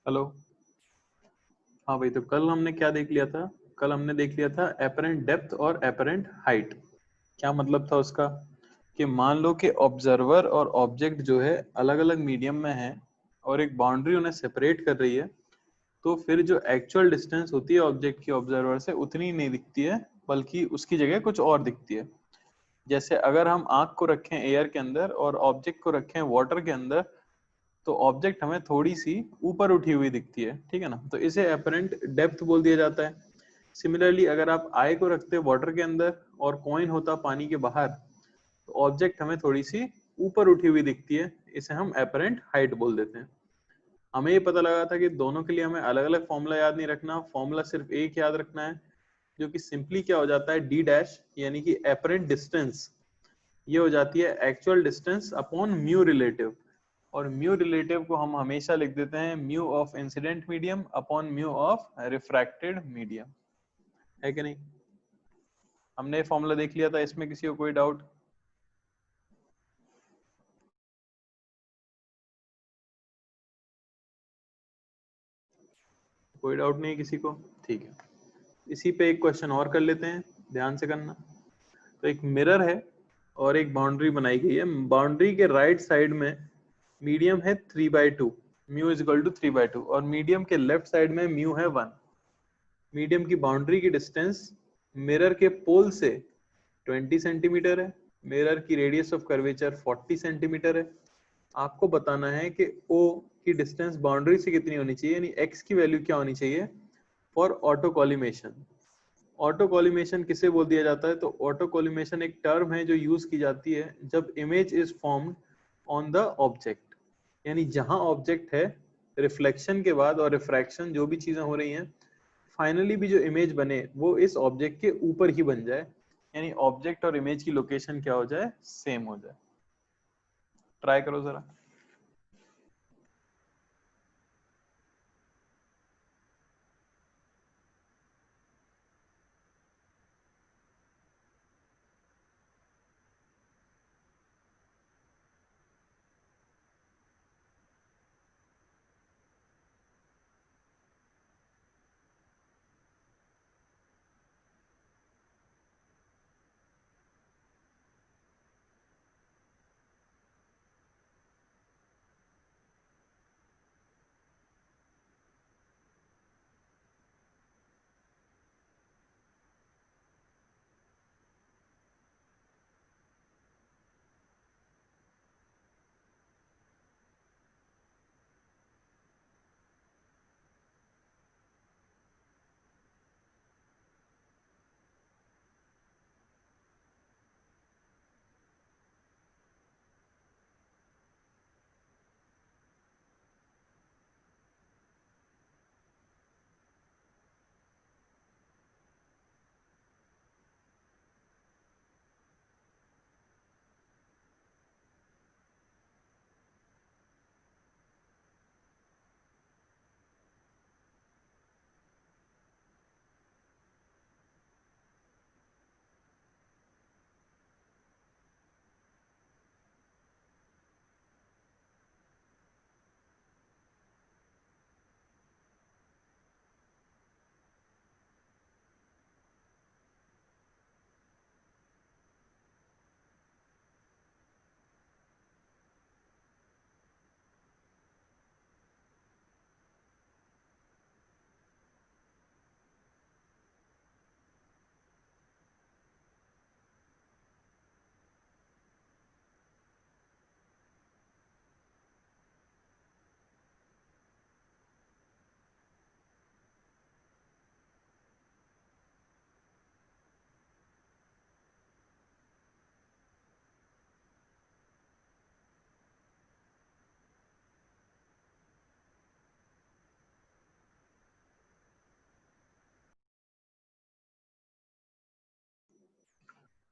Hello. हाँ भाई, तो कल हमने क्या देख लिया था? कल हमने देख लिया था एपरेंट डेप्थ और एपरेंट हाइट। क्या मतलब था उसका? कि मान लो कि ऑब्जर्वर और ऑब्जेक्ट जो है अलग अलग मीडियम में है और एक बाउंड्री उन्हें सेपरेट कर रही है, तो फिर जो एक्चुअल डिस्टेंस होती है ऑब्जेक्ट की ऑब्जर्वर से उतनी नहीं दिखती है, बल्कि उसकी जगह कुछ और दिखती है। जैसे अगर हम आंख को रखें एयर के अंदर और ऑब्जेक्ट को रखें वाटर के अंदर, तो ऑब्जेक्ट हमें थोड़ी सी ऊपर उठी हुई दिखती है, ठीक है ना? तो इसे एपरेंट डेप्थ बोल दिया जाता है। सिमिलरली अगर आप आई को रखते वाटर के अंदर और कॉइन होता पानी के बाहर, तो ऑब्जेक्ट हमें थोड़ी सी ऊपर उठी हुई दिखती है, इसे हम एपरेंट हाइट बोल देते हैं। हमें ये पता लगा था कि दोनों के लिए हमें अलग अलग फॉर्मूला याद नहीं रखना, फॉर्मूला सिर्फ एक याद रखना है, जो कि सिंपली क्या हो जाता है, डी डैश, यानी कि एपरेंट डिस्टेंस ये हो जाती है actual distance upon mu relative. और म्यू रिलेटिव को हम हमेशा लिख देते हैं mu of incident medium upon mu of refracted medium. है कि नहीं? हमने फॉर्मूला देख लिया था, इसमें किसी को कोई डाउट? कोई डाउट नहीं है किसी को? ठीक है, इसी पे एक क्वेश्चन और कर लेते हैं, ध्यान से करना। तो एक मिरर है और एक बाउंड्री बनाई गई है। बाउंड्री के राइट साइड में मीडियम है 3/2, म्यू इज इक्वल टू 3/2, और मीडियम के लेफ्ट साइड में म्यू है 1। मीडियम की बाउंड्री की डिस्टेंस मिरर के पोल से 20 सेंटीमीटर है। मिरर की रेडियस ऑफ कर्वेचर 40 सेंटीमीटर है। आपको बताना है कि O की डिस्टेंस बाउंड्री से कितनी होनी चाहिए, यानी x की वैल्यू क्या होनी चाहिए for auto collimation. Auto collimation किसे बोल दिया जाता है? तो ऑटो कॉलिमेशन एक टर्म है जो यूज की जाती है जब image is formed on the object, यानी जहां ऑब्जेक्ट है, रिफ्लेक्शन के बाद और रिफ्रैक्शन जो भी चीजें हो रही हैं, फाइनली भी जो इमेज बने वो इस ऑब्जेक्ट के ऊपर ही बन जाए, यानी ऑब्जेक्ट और इमेज की लोकेशन क्या हो जाए, सेम हो जाए। ट्राई करो जरा।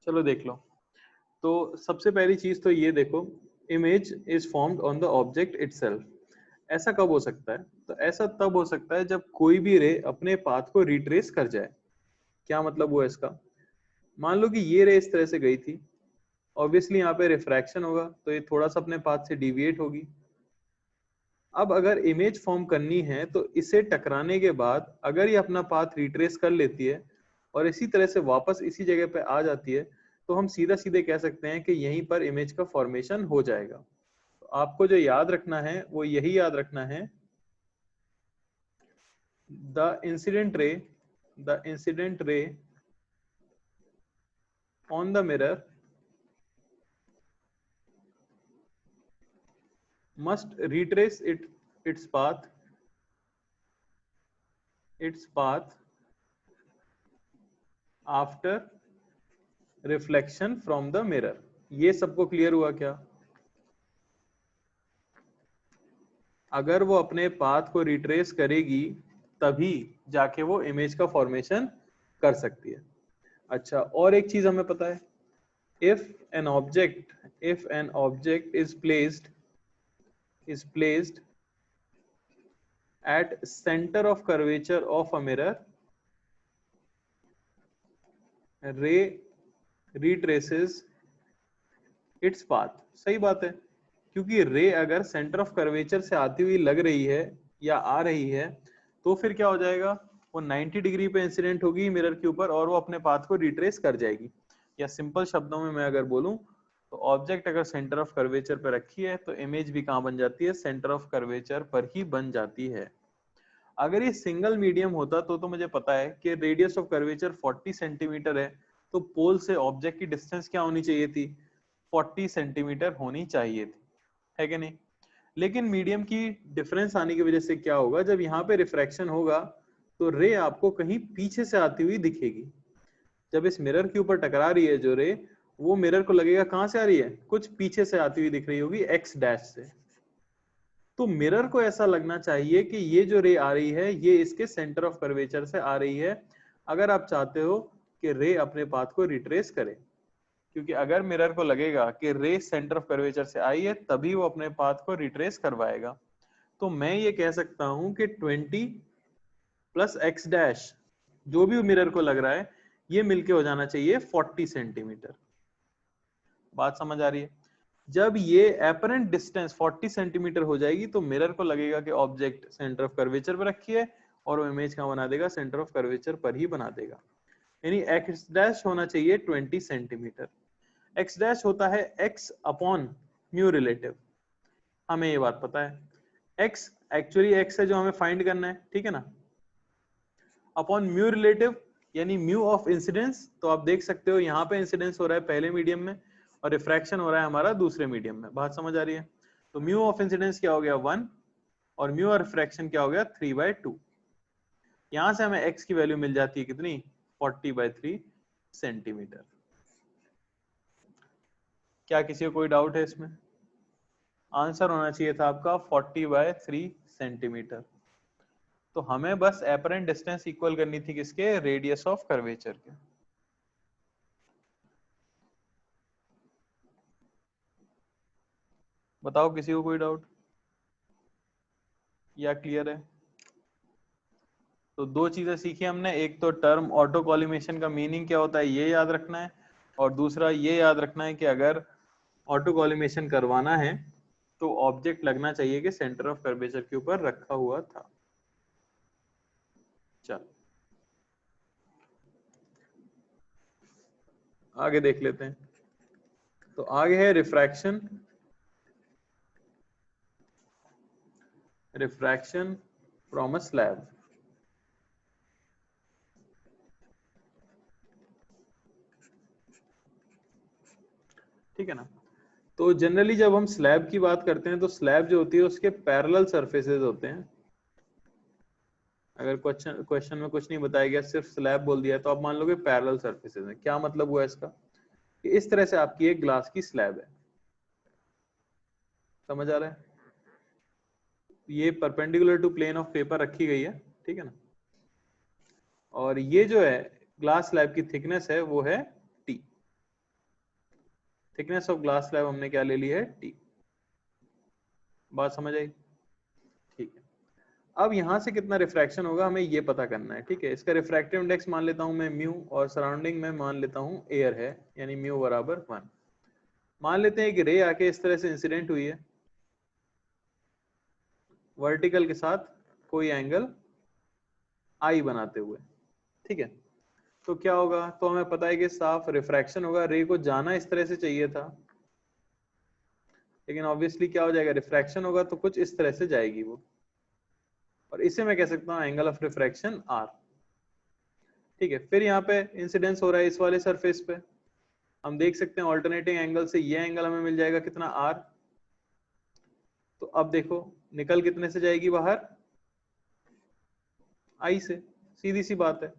चलो देख लो। तो सबसे पहली चीज तो ये देखो, image is formed on the object itself. ऐसा कब हो सकता है? तो ऐसा तब हो सकता है जब कोई भी रे अपने पाथ को रिट्रेस कर जाए। क्या मतलब हुआ इसका? मान लो कि ये रे इस तरह से गई थी, ऑब्वियसली यहाँ पे रिफ्रैक्शन होगा, तो ये थोड़ा सा अपने पाथ से डिविएट होगी। अब अगर इमेज फॉर्म करनी है तो इसे टकराने के बाद अगर ये अपना पाथ रिट्रेस कर लेती है और इसी तरह से वापस इसी जगह पे आ जाती है, तो हम सीधा सीधे कह सकते हैं कि यहीं पर इमेज का फॉर्मेशन हो जाएगा। तो आपको जो याद रखना है वो यही याद रखना है, the incident ray on the mirror must retrace its path after reflection from the mirror। ये सबको क्लियर हुआ क्या? अगर वो अपने पाथ को रिट्रेस करेगी तभी जाके वो इमेज का फॉर्मेशन कर सकती है। अच्छा, और एक चीज हमें पता है, if an object is placed at center of curvature of a mirror, ray retraces its path। सही बात है, क्योंकि रे अगर सेंटर ऑफ कर्वेचर से आती हुई लग रही है या आ रही है तो फिर क्या हो जाएगा, वो 90 डिग्री पे इंसिडेंट होगी मिरर के ऊपर और वो अपने पाथ को रिट्रेस कर जाएगी। या सिंपल शब्दों में मैं अगर बोलूं तो ऑब्जेक्ट अगर सेंटर ऑफ कर्वेचर पर रखी है तो इमेज भी कहां बन जाती है, सेंटर ऑफ कर्वेचर पर ही बन जाती है। अगर ये सिंगल मीडियम होता तो मुझे पता है कि रेडियस ऑफ कर्वेचर 40 सेंटीमीटर है, तो पोल से ऑब्जेक्ट की डिस्टेंस क्या होनी चाहिए थी, 40 सेंटीमीटर होनी चाहिए थी, है कि नहीं? लेकिन मीडियम की डिफरेंस आने की वजह से क्या होगा, जब यहाँ पे रिफ्रैक्शन होगा तो रे आपको कहीं पीछे से आती हुई दिखेगी। जब इस मिरर के ऊपर टकरा रही है जो रे, वो मिरर को लगेगा कहां से आ रही है, कुछ पीछे से आती हुई दिख रही होगी, एक्स डैश से। तो मिरर को ऐसा लगना चाहिए कि ये जो रे आ रही है ये इसके सेंटर ऑफ कर्वेचर से आ रही है, अगर आप चाहते हो कि रे अपने पाथ को रिट्रेस करे। क्योंकि अगर मिरर को लगेगा कि रे सेंटर ऑफ कर्वेचर से आई है तभी वो अपने पाथ को रिट्रेस करवाएगा। तो मैं ये कह सकता हूं कि 20 प्लस एक्स डैश जो भी मिरर को लग रहा है ये मिलके हो जाना चाहिए 40 सेंटीमीटर। बात समझ आ रही है? जब ये एपरेंट डिस्टेंस 40 सेंटीमीटर हो जाएगी तो मिरर को लगेगा कि ऑब्जेक्ट सेंटर ऑफ कर्वेचर पर रखी है और वो इमेज कहां बना देगा, सेंटर ऑफ कर्वेचर पर ही बना देगा। यानी एक्स डैश होना चाहिए 20 सेंटीमीटर। एक्स डैश होता है एक्स अपॉन म्यू रिलेटिव, हमें ये बात पता है। एक्स एक्चुअली एक्स है जो हमें फाइंड करना है, ठीक है ना, अपॉन म्यू रिलेटिव यानी म्यू ऑफ इंसिडेंस। तो आप देख सकते हो यहाँ पे इंसिडेंस हो रहा है पहले मीडियम में और रिफ्रैक्शन हो रहा है हमारा दूसरे मीडियम में। बात समझ आ रही है? तो म्यू ऑफ इंसिडेंस क्या हो गया 1 और म्यू ऑफ रिफ्रैक्शन क्या हो गया 3/2। यहां से हमें x की वैल्यू मिल जाती है कितनी, 40/3 सेंटीमीटर। क्या किसी को कोई डाउट है इसमें? आंसर होना चाहिए था आपका 40/3 सेंटीमीटर। तो हमें बस एपरेंट डिस्टेंस इक्वल करनी थी किसके, रेडियस ऑफ कर्वेचर के। बताओ किसी को कोई डाउट या क्लियर है? तो दो चीजें सीखी हमने, एक तो टर्म ऑटो कॉलिमेशन का मीनिंग क्या होता है ये याद रखना है, और दूसरा ये याद रखना है कि अगर ऑटो कॉलिमेशन करवाना है तो ऑब्जेक्ट लगना चाहिए कि सेंटर ऑफ कर्वेचर के ऊपर रखा हुआ था। चल आगे देख लेते हैं। तो आगे है रिफ्रैक्शन फ्रॉम अ स्लैब। ठीक है ना? तो जनरली जब हम स्लैब की बात करते हैं तो स्लैब जो होती है उसके पैरेलल सरफेसेस होते हैं। अगर क्वेश्चन में कुछ नहीं बताया गया, सिर्फ स्लैब बोल दिया तो आप मान लोगे पैरेलल सरफेसेस है। क्या मतलब हुआ इसका, कि इस तरह से आपकी एक ग्लास की स्लैब है, समझ आ रहा है? ये perpendicular to plane of paper रखी गई है, ठीक है ना, और ये जो है ग्लास स्लैब की थिकनेस है वो है T. Thickness of glass slab हमने क्या ले ली है, टी। बात समझ आई? ठीक है। अब यहां से कितना रिफ्रैक्शन होगा हमें ये पता करना है, ठीक है। इसका रिफ्रैक्टिव इंडेक्स मान लेता हूं मैं म्यू, और सराउंडिंग में मान लेता हूं एयर है, यानी म्यू बराबर 1। मान लेते हैं कि रे आके इस तरह से इंसिडेंट हुई है, वर्टिकल के साथ कोई एंगल आई बनाते हुए, ठीक है। तो क्या होगा, तो हमें पता है कि साफ रिफ्रैक्शन होगा, रे को जाना इस तरह से चाहिए था, लेकिन ऑब्वियसली क्या हो जाएगा, रिफ्रैक्शन होगा तो कुछ इस तरह से जाएगी वो, और इसे मैं कह सकता हूँ एंगल ऑफ रिफ्रैक्शन आर, ठीक है। फिर यहाँ पे इंसिडेंस हो रहा है इस वाले सरफेस पे, हम देख सकते हैं ऑल्टरनेटिंग एंगल से ये एंगल हमें मिल जाएगा कितना, आर। तो अब देखो निकल कितने से जाएगी बाहर, आई से, सीधी सी बात है,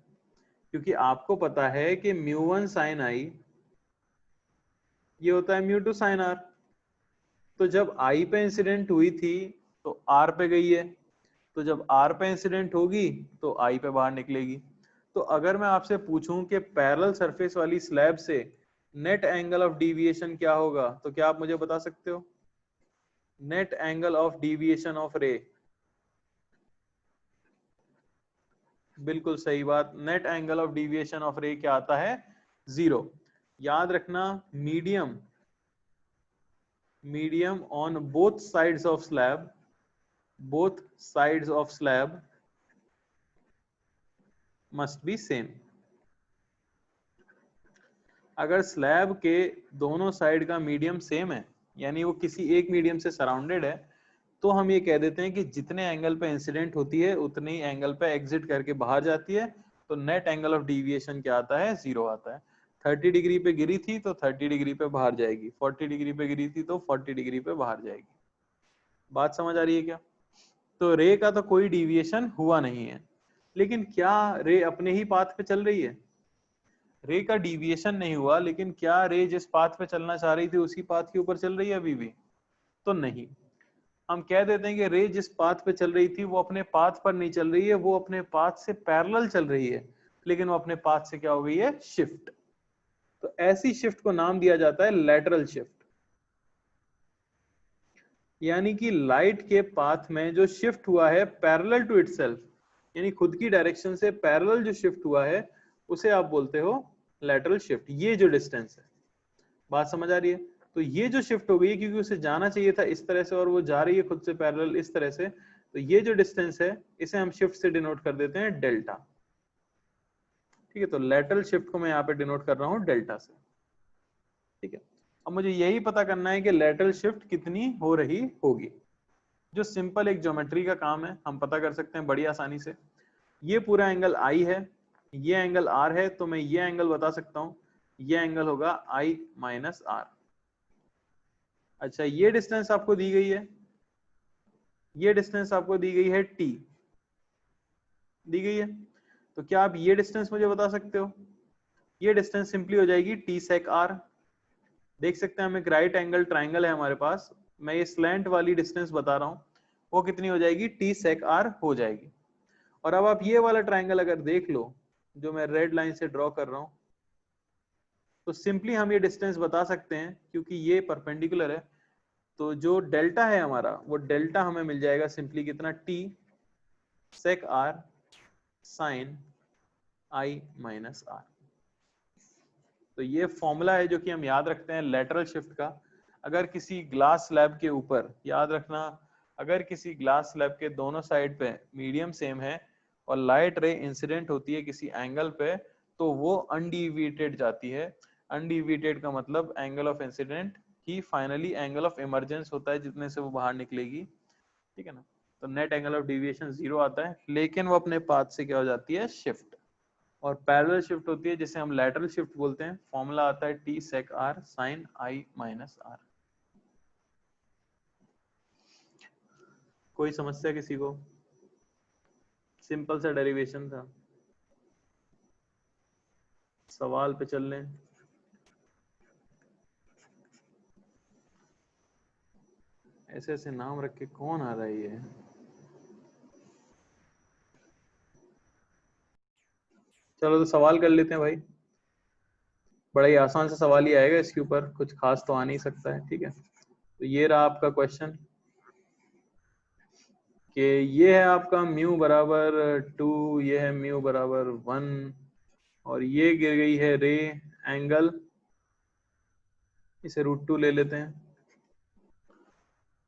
क्योंकि आपको पता है कि μ1 sin i ये होता है μ2 sin r। तो जब आई पे इंसिडेंट हुई थी तो आर पे गई है, तो जब आर पे इंसिडेंट होगी तो आई पे बाहर निकलेगी। तो अगर मैं आपसे पूछूं कि पैरेलल सरफेस वाली स्लैब से नेट एंगल ऑफ डिविएशन क्या होगा, तो क्या आप मुझे बता सकते हो? Net angle of deviation of रे, बिल्कुल सही बात, net angle of deviation of रे क्या आता है, 0। याद रखना medium, medium on both sides of slab, both sides of slab must be same। अगर स्लैब के दोनों साइड का मीडियम सेम है, यानी वो किसी एक मीडियम से सराउंडेड है, तो हम ये कह देते हैं कि जितने एंगल पे इंसिडेंट होती है उतने ही एंगल पे एग्जिट करके बाहर जाती है, तो नेट एंगल ऑफ डिविएशन क्या आता है, 0 आता है। 30 डिग्री पे गिरी थी तो 30 डिग्री पे बाहर जाएगी, 40 डिग्री पे गिरी थी तो 40 डिग्री पे बाहर जाएगी। बात समझ आ रही है क्या? तो रे का तो कोई डिविएशन हुआ नहीं है, लेकिन क्या रे अपने ही पाथ पे चल रही है? रे का डिविएशन नहीं हुआ, लेकिन क्या रे जिस पाथ पे चलना चाह रही थी उसी पाथ के ऊपर चल रही है अभी भी? तो नहीं। हम कह देते हैं कि रे जिस पाथ पे चल रही थी वो अपने पाथ पर नहीं चल रही है, वो अपने पाथ से पैरेलल चल रही है, लेकिन वो अपने पाथ से क्या हो गई है, शिफ्ट। तो ऐसी शिफ्ट को नाम दिया जाता है लैटरल शिफ्ट। यानी कि लाइट के पाथ में जो शिफ्ट हुआ है पैरेलल टू इटसेल्फ, यानी खुद की डायरेक्शन से पैरेलल जो शिफ्ट हुआ है, उसे आप बोलते हो लैटरल शिफ्ट। ये जो डिस्टेंस है, बात समझ आ रही है? तो ये जो शिफ्ट हो गई है क्योंकि उसे जाना चाहिए था इस तरह से और वो जा रही है खुद से पैरेलल इस तरह से, तो ये जो डिस्टेंस है इसे हम शिफ्ट से डिनोट कर देते हैं डेल्टा, ठीक है। तो लैटरल शिफ्ट को मैं यहाँ पे डिनोट कर रहा हूँ डेल्टा से, ठीक है। अब मुझे यही पता करना है कि लैटरल शिफ्ट कितनी हो रही होगी। जो सिंपल एक ज्योमेट्री का काम है, हम पता कर सकते हैं बड़ी आसानी से। ये पूरा एंगल आई है, ये एंगल आर है, तो मैं ये एंगल बता सकता हूं, ये एंगल होगा आई माइनस आर। अच्छा, ये डिस्टेंस आपको दी गई है, ये डिस्टेंस आपको दी गई है टी, दी गई है, तो क्या आप ये डिस्टेंस मुझे बता सकते हो? ये डिस्टेंस सिंपली हो जाएगी टी सेक आर। देख सकते हैं हम एक राइट एंगल ट्राइंगल है हमारे पास, मैं ये स्लैंट वाली डिस्टेंस बता रहा हूं, वो कितनी हो जाएगी, टी सेक आर हो जाएगी। और अब आप ये वाला ट्राइंगल अगर देख लो जो मैं रेड लाइन से ड्रॉ कर रहा हूं, तो सिंपली हम ये डिस्टेंस बता सकते हैं क्योंकि ये परपेंडिकुलर है, तो जो डेल्टा है हमारा, वो डेल्टा हमें मिल जाएगा सिंपली कितना, t sec are sine I minus are. तो ये फॉर्मूला है जो कि हम याद रखते हैं लैटरल शिफ्ट का। अगर किसी ग्लास स्लैब के ऊपर, याद रखना, अगर किसी ग्लास स्लैब के दोनों साइड पे मीडियम सेम है और लाइट रे इंसिडेंट होती है किसी एंगल पे, तो वो अनडिविएटेड जाती है। अनडिविएटेड का मतलब angle of incident he finally angle of emergence होता है जितने से वो बाहर निकलेगी, ठीक है ना। तो नेट एंगल ऑफ डिविएशन 0 आता है, लेकिन वो अपने पाथ से क्या हो जाती है, शिफ्ट। और पैरेलल शिफ्ट होती है जिसे हम लैटरल शिफ्ट बोलते हैं। फॉर्मूला आता है t sec are sine I minus r. कोई समस्या किसी को? सिंपल सा डेरिवेशन था। सवाल पे चल लें। ऐसे ऐसे नाम रख के कौन आ रहा है ये? चलो तो सवाल कर लेते हैं भाई, बड़ा ही आसान सा सवाल ही आएगा, इसके ऊपर कुछ खास तो आ नहीं सकता है, ठीक है। तो ये रहा आपका क्वेश्चन कि ये है आपका म्यू बराबर 2, ये है म्यू बराबर 1, और ये गिर गई है रे एंगल, इसे √2 ले लेते हैं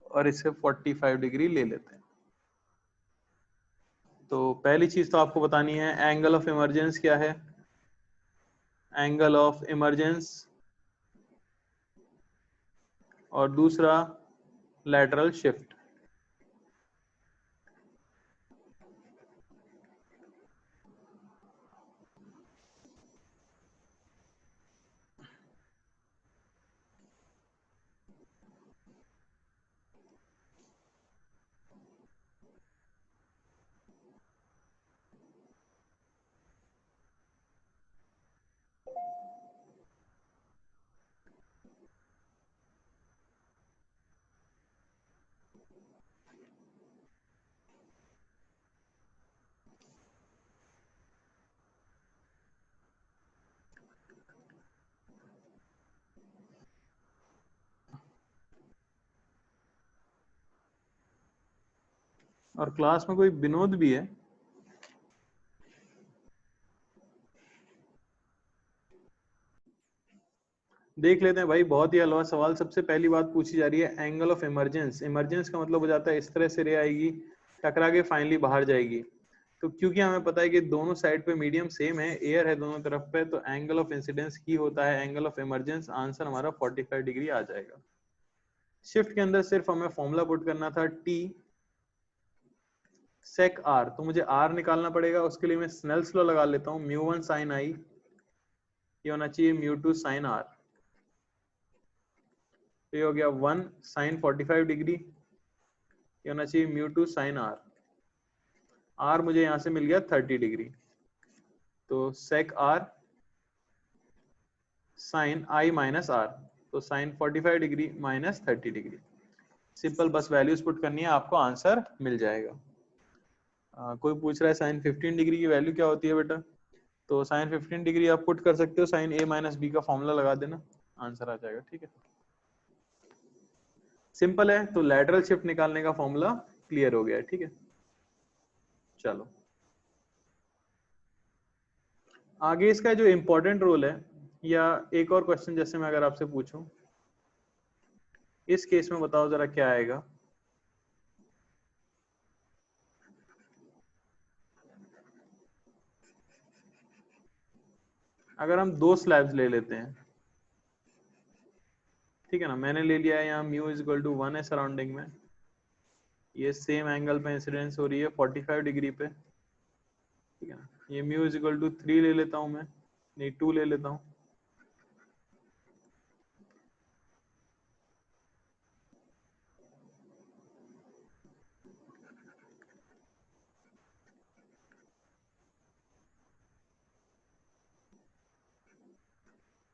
और इसे 45 डिग्री ले लेते हैं। तो पहली चीज तो आपको बतानी है एंगल ऑफ इमरजेंस क्या है, एंगल ऑफ इमरजेंस, और दूसरा लैटरल शिफ्ट। और क्लास में कोई विनोद भी है? देख लेते हैं भाई, बहुत ही हलवा सवाल। सबसे पहली बात पूछी जा रही है एंगल ऑफ इमरजेंस। इमरजेंस का मतलब हो जाता है इस तरह से रे आएगी, टकरा के फाइनली बाहर जाएगी। तो क्योंकि हमें पता है कि दोनों साइड पे मीडियम सेम है, एयर है दोनों तरफ पे, तो एंगल ऑफ इंसिडेंस की होता है एंगल ऑफ इमरजेंस। आंसर हमारा 45 डिग्री आ जाएगा। शिफ्ट के अंदर सिर्फ हमें फॉर्मूला पुट करना था, टी सेक आर। तो मुझे आर निकालना पड़ेगा, उसके लिए मैं स्नेल्स लॉ लगा लेता हूँ। म्यू वन साइन आई, ये होना चाहिए म्यू टू साइन आर। तो ये हो गया 1 साइन 45 डिग्री, ये होना चाहिए mu two sine R. R मुझे यहां से मिल गया 30 डिग्री, तो sec are sine I minus are, तो sine 45 degree minus 30 degree. Simple, बस वैल्यूज पुट करनी है, आपको आंसर मिल जाएगा। कोई पूछ रहा है साइन 15 डिग्री की वैल्यू क्या होती है बेटा? तो साइन 15 डिग्री आप पुट कर सकते हो, साइन ए माइनस बी का फॉर्मूला लगा देना, आंसर आ जाएगा। ठीक है, सिंपल है। तो लैटरल शिफ्ट निकालने का फॉर्मूला क्लियर हो गया है। ठीक है, चलो आगे इसका जो इंपॉर्टेंट रोल है, या एक और क्वेश्चन जैसे मैं अगर आपसे पूछूं, इस केस में बताओ जरा क्या आएगा। अगर हम दो स्लैब्स ले लेते हैं, ठीक है ना, मैंने ले लिया है यहाँ म्यू इज इक्वल टू 1 है सराउंडिंग में, ये सेम एंगल पे इंसिडेंस हो रही है 45 डिग्री पे, ठीक है ना। ये म्यू इज इक्वल टू 3 ले लेता हूँ मैं, नहीं 2 ले लेता हूँ।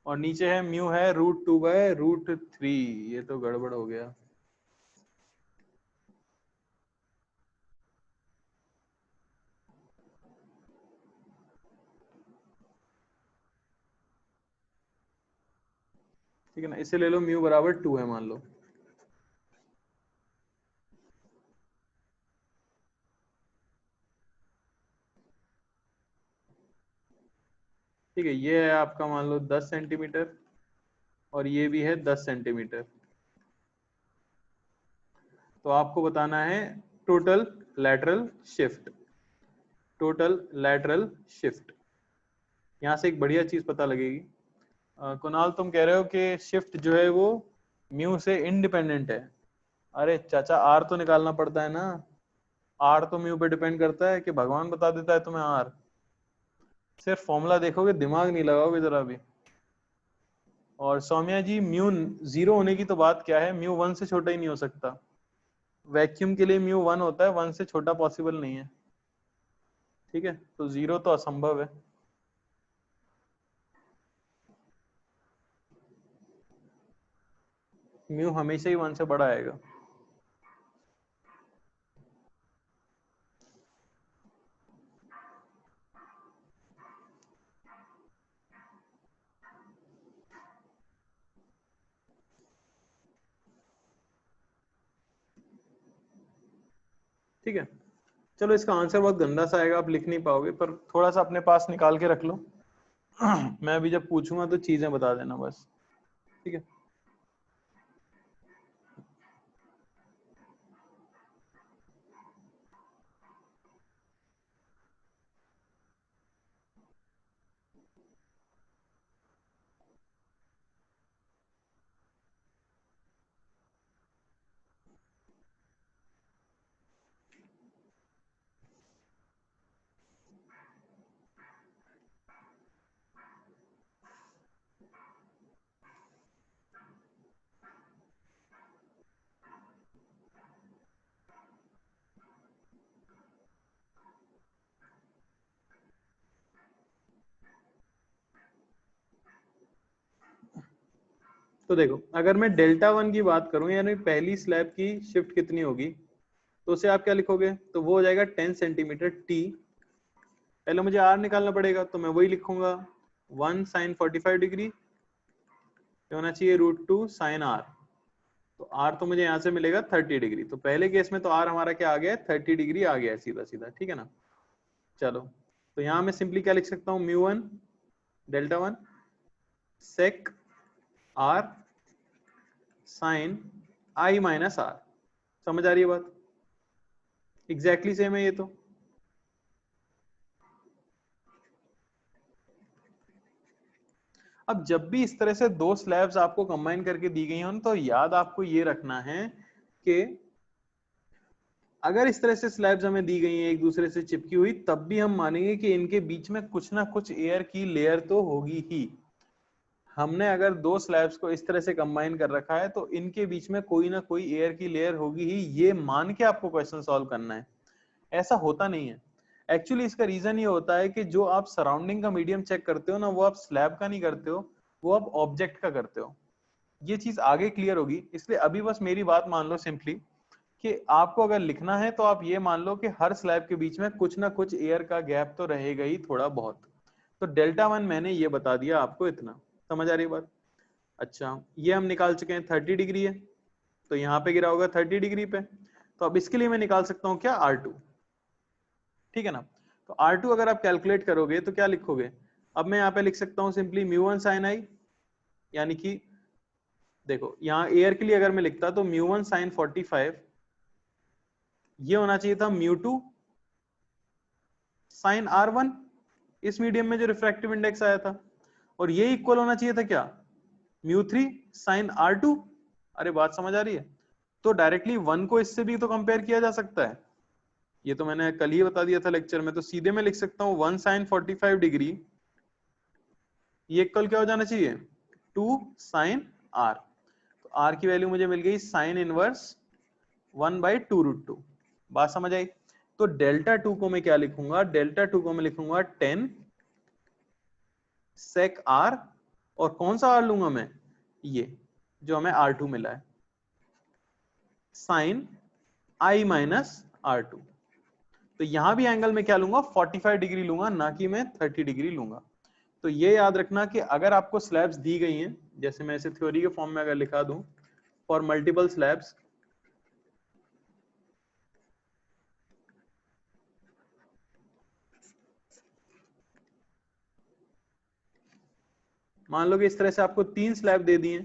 और नीचे है म्यू है √2/√3, ये तो गड़बड़ हो गया। ठीक है ना, इसे ले लो म्यू बराबर 2 है मान लो। ठीक है, ये है आपका मान लो 10 सेंटीमीटर, और ये भी है 10 सेंटीमीटर। तो आपको बताना है total lateral shift, total lateral shift. यहाँ से एक बढ़िया चीज पता लगेगी। कुणाल तुम कह रहे हो कि शिफ्ट जो है वो म्यू से इंडिपेंडेंट है। अरे चाचा, आर तो निकालना पड़ता है ना, आर तो म्यू पे डिपेंड करता है कि भगवान बता देता है तुम्हें आर? सिर्फ फॉर्मूला देखोगे, दिमाग नहीं लगाओगे जरा भी। और सौम्या जी, म्यू 0 होने की तो बात क्या है, म्यू 1 से छोटा ही नहीं हो सकता। वैक्यूम के लिए म्यू 1 होता है, 1 से छोटा पॉसिबल नहीं है। ठीक है, तो 0 तो असंभव है। म्यू हमेशा ही 1 से बड़ा आएगा। ठीक है, चलो इसका आंसर बहुत गंदा सा आएगा, आप लिख नहीं पाओगे, पर थोड़ा सा अपने पास निकाल के रख लो। मैं अभी जब पूछूंगा तो चीजें बता देना बस। ठीक है, तो देखो अगर मैं डेल्टा वन की बात करूं यानी पहली स्लैब की शिफ्ट कितनी होगी, तो उसे आप क्या लिखोगे, तो वो हो जाएगा 10 सेंटीमीटर टी। पहले मुझे आर निकालना पड़ेगा, तो मैं वही लिखूंगा 1 साइन 45 डिग्री होना चाहिए √2 साइन आर। तो आर तो मुझे यहाँ से मिलेगा 30 डिग्री। तो पहले केस में तो आर हमारा क्या आ गया है, 30 डिग्री आ गया है सीधा सीधा, ठीक है ना। चलो तो यहाँ मैं सिंपली क्या लिख सकता हूँ, μ1 delta one sec are sine I minus R. समझ आ रही है बात, एग्जैक्टली सेम है ये तो। अब जब भी इस तरह से दो स्लैब्स आपको कंबाइन करके दी गई हो तो याद आपको ये रखना है कि अगर इस तरह से स्लैब्स हमें दी गई हैं एक दूसरे से चिपकी हुई, तब भी हम मानेंगे कि इनके बीच में कुछ ना कुछ एयर की लेयर तो होगी ही। हमने अगर दो स्लैब्स को इस तरह से कंबाइन कर रखा है तो इनके बीच में कोई ना कोई एयर की लेयर होगी ही, ये मान के आपको क्वेश्चन सॉल्व करना है। ऐसा होता नहीं है एक्चुअली। इसका रीजन ये होता है कि जो आप सराउंडिंग का मीडियम चेक करते हो ना, वो आप स्लैब का नहीं करते हो, वो आप ऑब्जेक्ट का करते हो। ये चीज आगे क्लियर होगी, इसलिए अभी बस मेरी बात मान लो सिंपली कि आपको अगर लिखना है तो आप ये मान लो कि हर स्लैब के बीच में कुछ ना कुछ एयर का गैप तो रहेगा ही थोड़ा बहुत। तो डेल्टा वन मैंने ये बता दिया आपको इतना। समझ आ रही बात। अच्छा ये हम निकाल चुके हैं 30 डिग्री है, तो यहाँ पे गिरा होगा 30 डिग्री पे। तो अब इसके लिए मैं निकाल सकता हूँ क्या, R2, ठीक है ना। तो R2 अगर आप कैलकुलेट करोगे तो क्या लिखोगे, अब मैं यहाँ पे लिख सकता हूँ सिंपली μ1 साइन आई, यानी कि देखो यहाँ एयर के लिए अगर मैं लिखता तो μ1 साइन 45, ये होना चाहिए था μ2 साइन R1 इस मीडियम में जो रिफ्रैक्टिव इंडेक्स आया था, और ये इक्वल होना चाहिए था क्या, μ3 साइन R2। अरे बात समझ आ रही है। तो डायरेक्टली 1 को इससे भी तो कंपेयर किया जा सकता है, ये तो मैंने कल ही बता दिया था लेक्चर में। तो सीधे मैं लिख सकता हूँ 1 साइन 45 डिग्री, ये इक्वल क्या हो जाना चाहिए, 2 साइन R। तो R की वैल्यू मुझे मिल गई साइन इनवर्स 1/2√2। बात समझ आई। तो डेल्टा 2 को मैं क्या लिखूंगा, डेल्टा 2 को मैं लिखूंगा 10 सेक R, और कौन सा R लूंगा मैं, ये जो हमें R2 मिला है, साइन I माइनस R2। तो यहां भी एंगल में क्या लूंगा, 45 डिग्री लूंगा, ना कि मैं 30 डिग्री लूंगा। तो ये याद रखना कि अगर आपको स्लैब्स दी गई हैं, जैसे मैं इसे थ्योरी के फॉर्म में अगर लिखा दूं, फॉर मल्टीपल स्लैब्स, मान लो कि इस तरह से आपको 3 स्लैब दे दिए,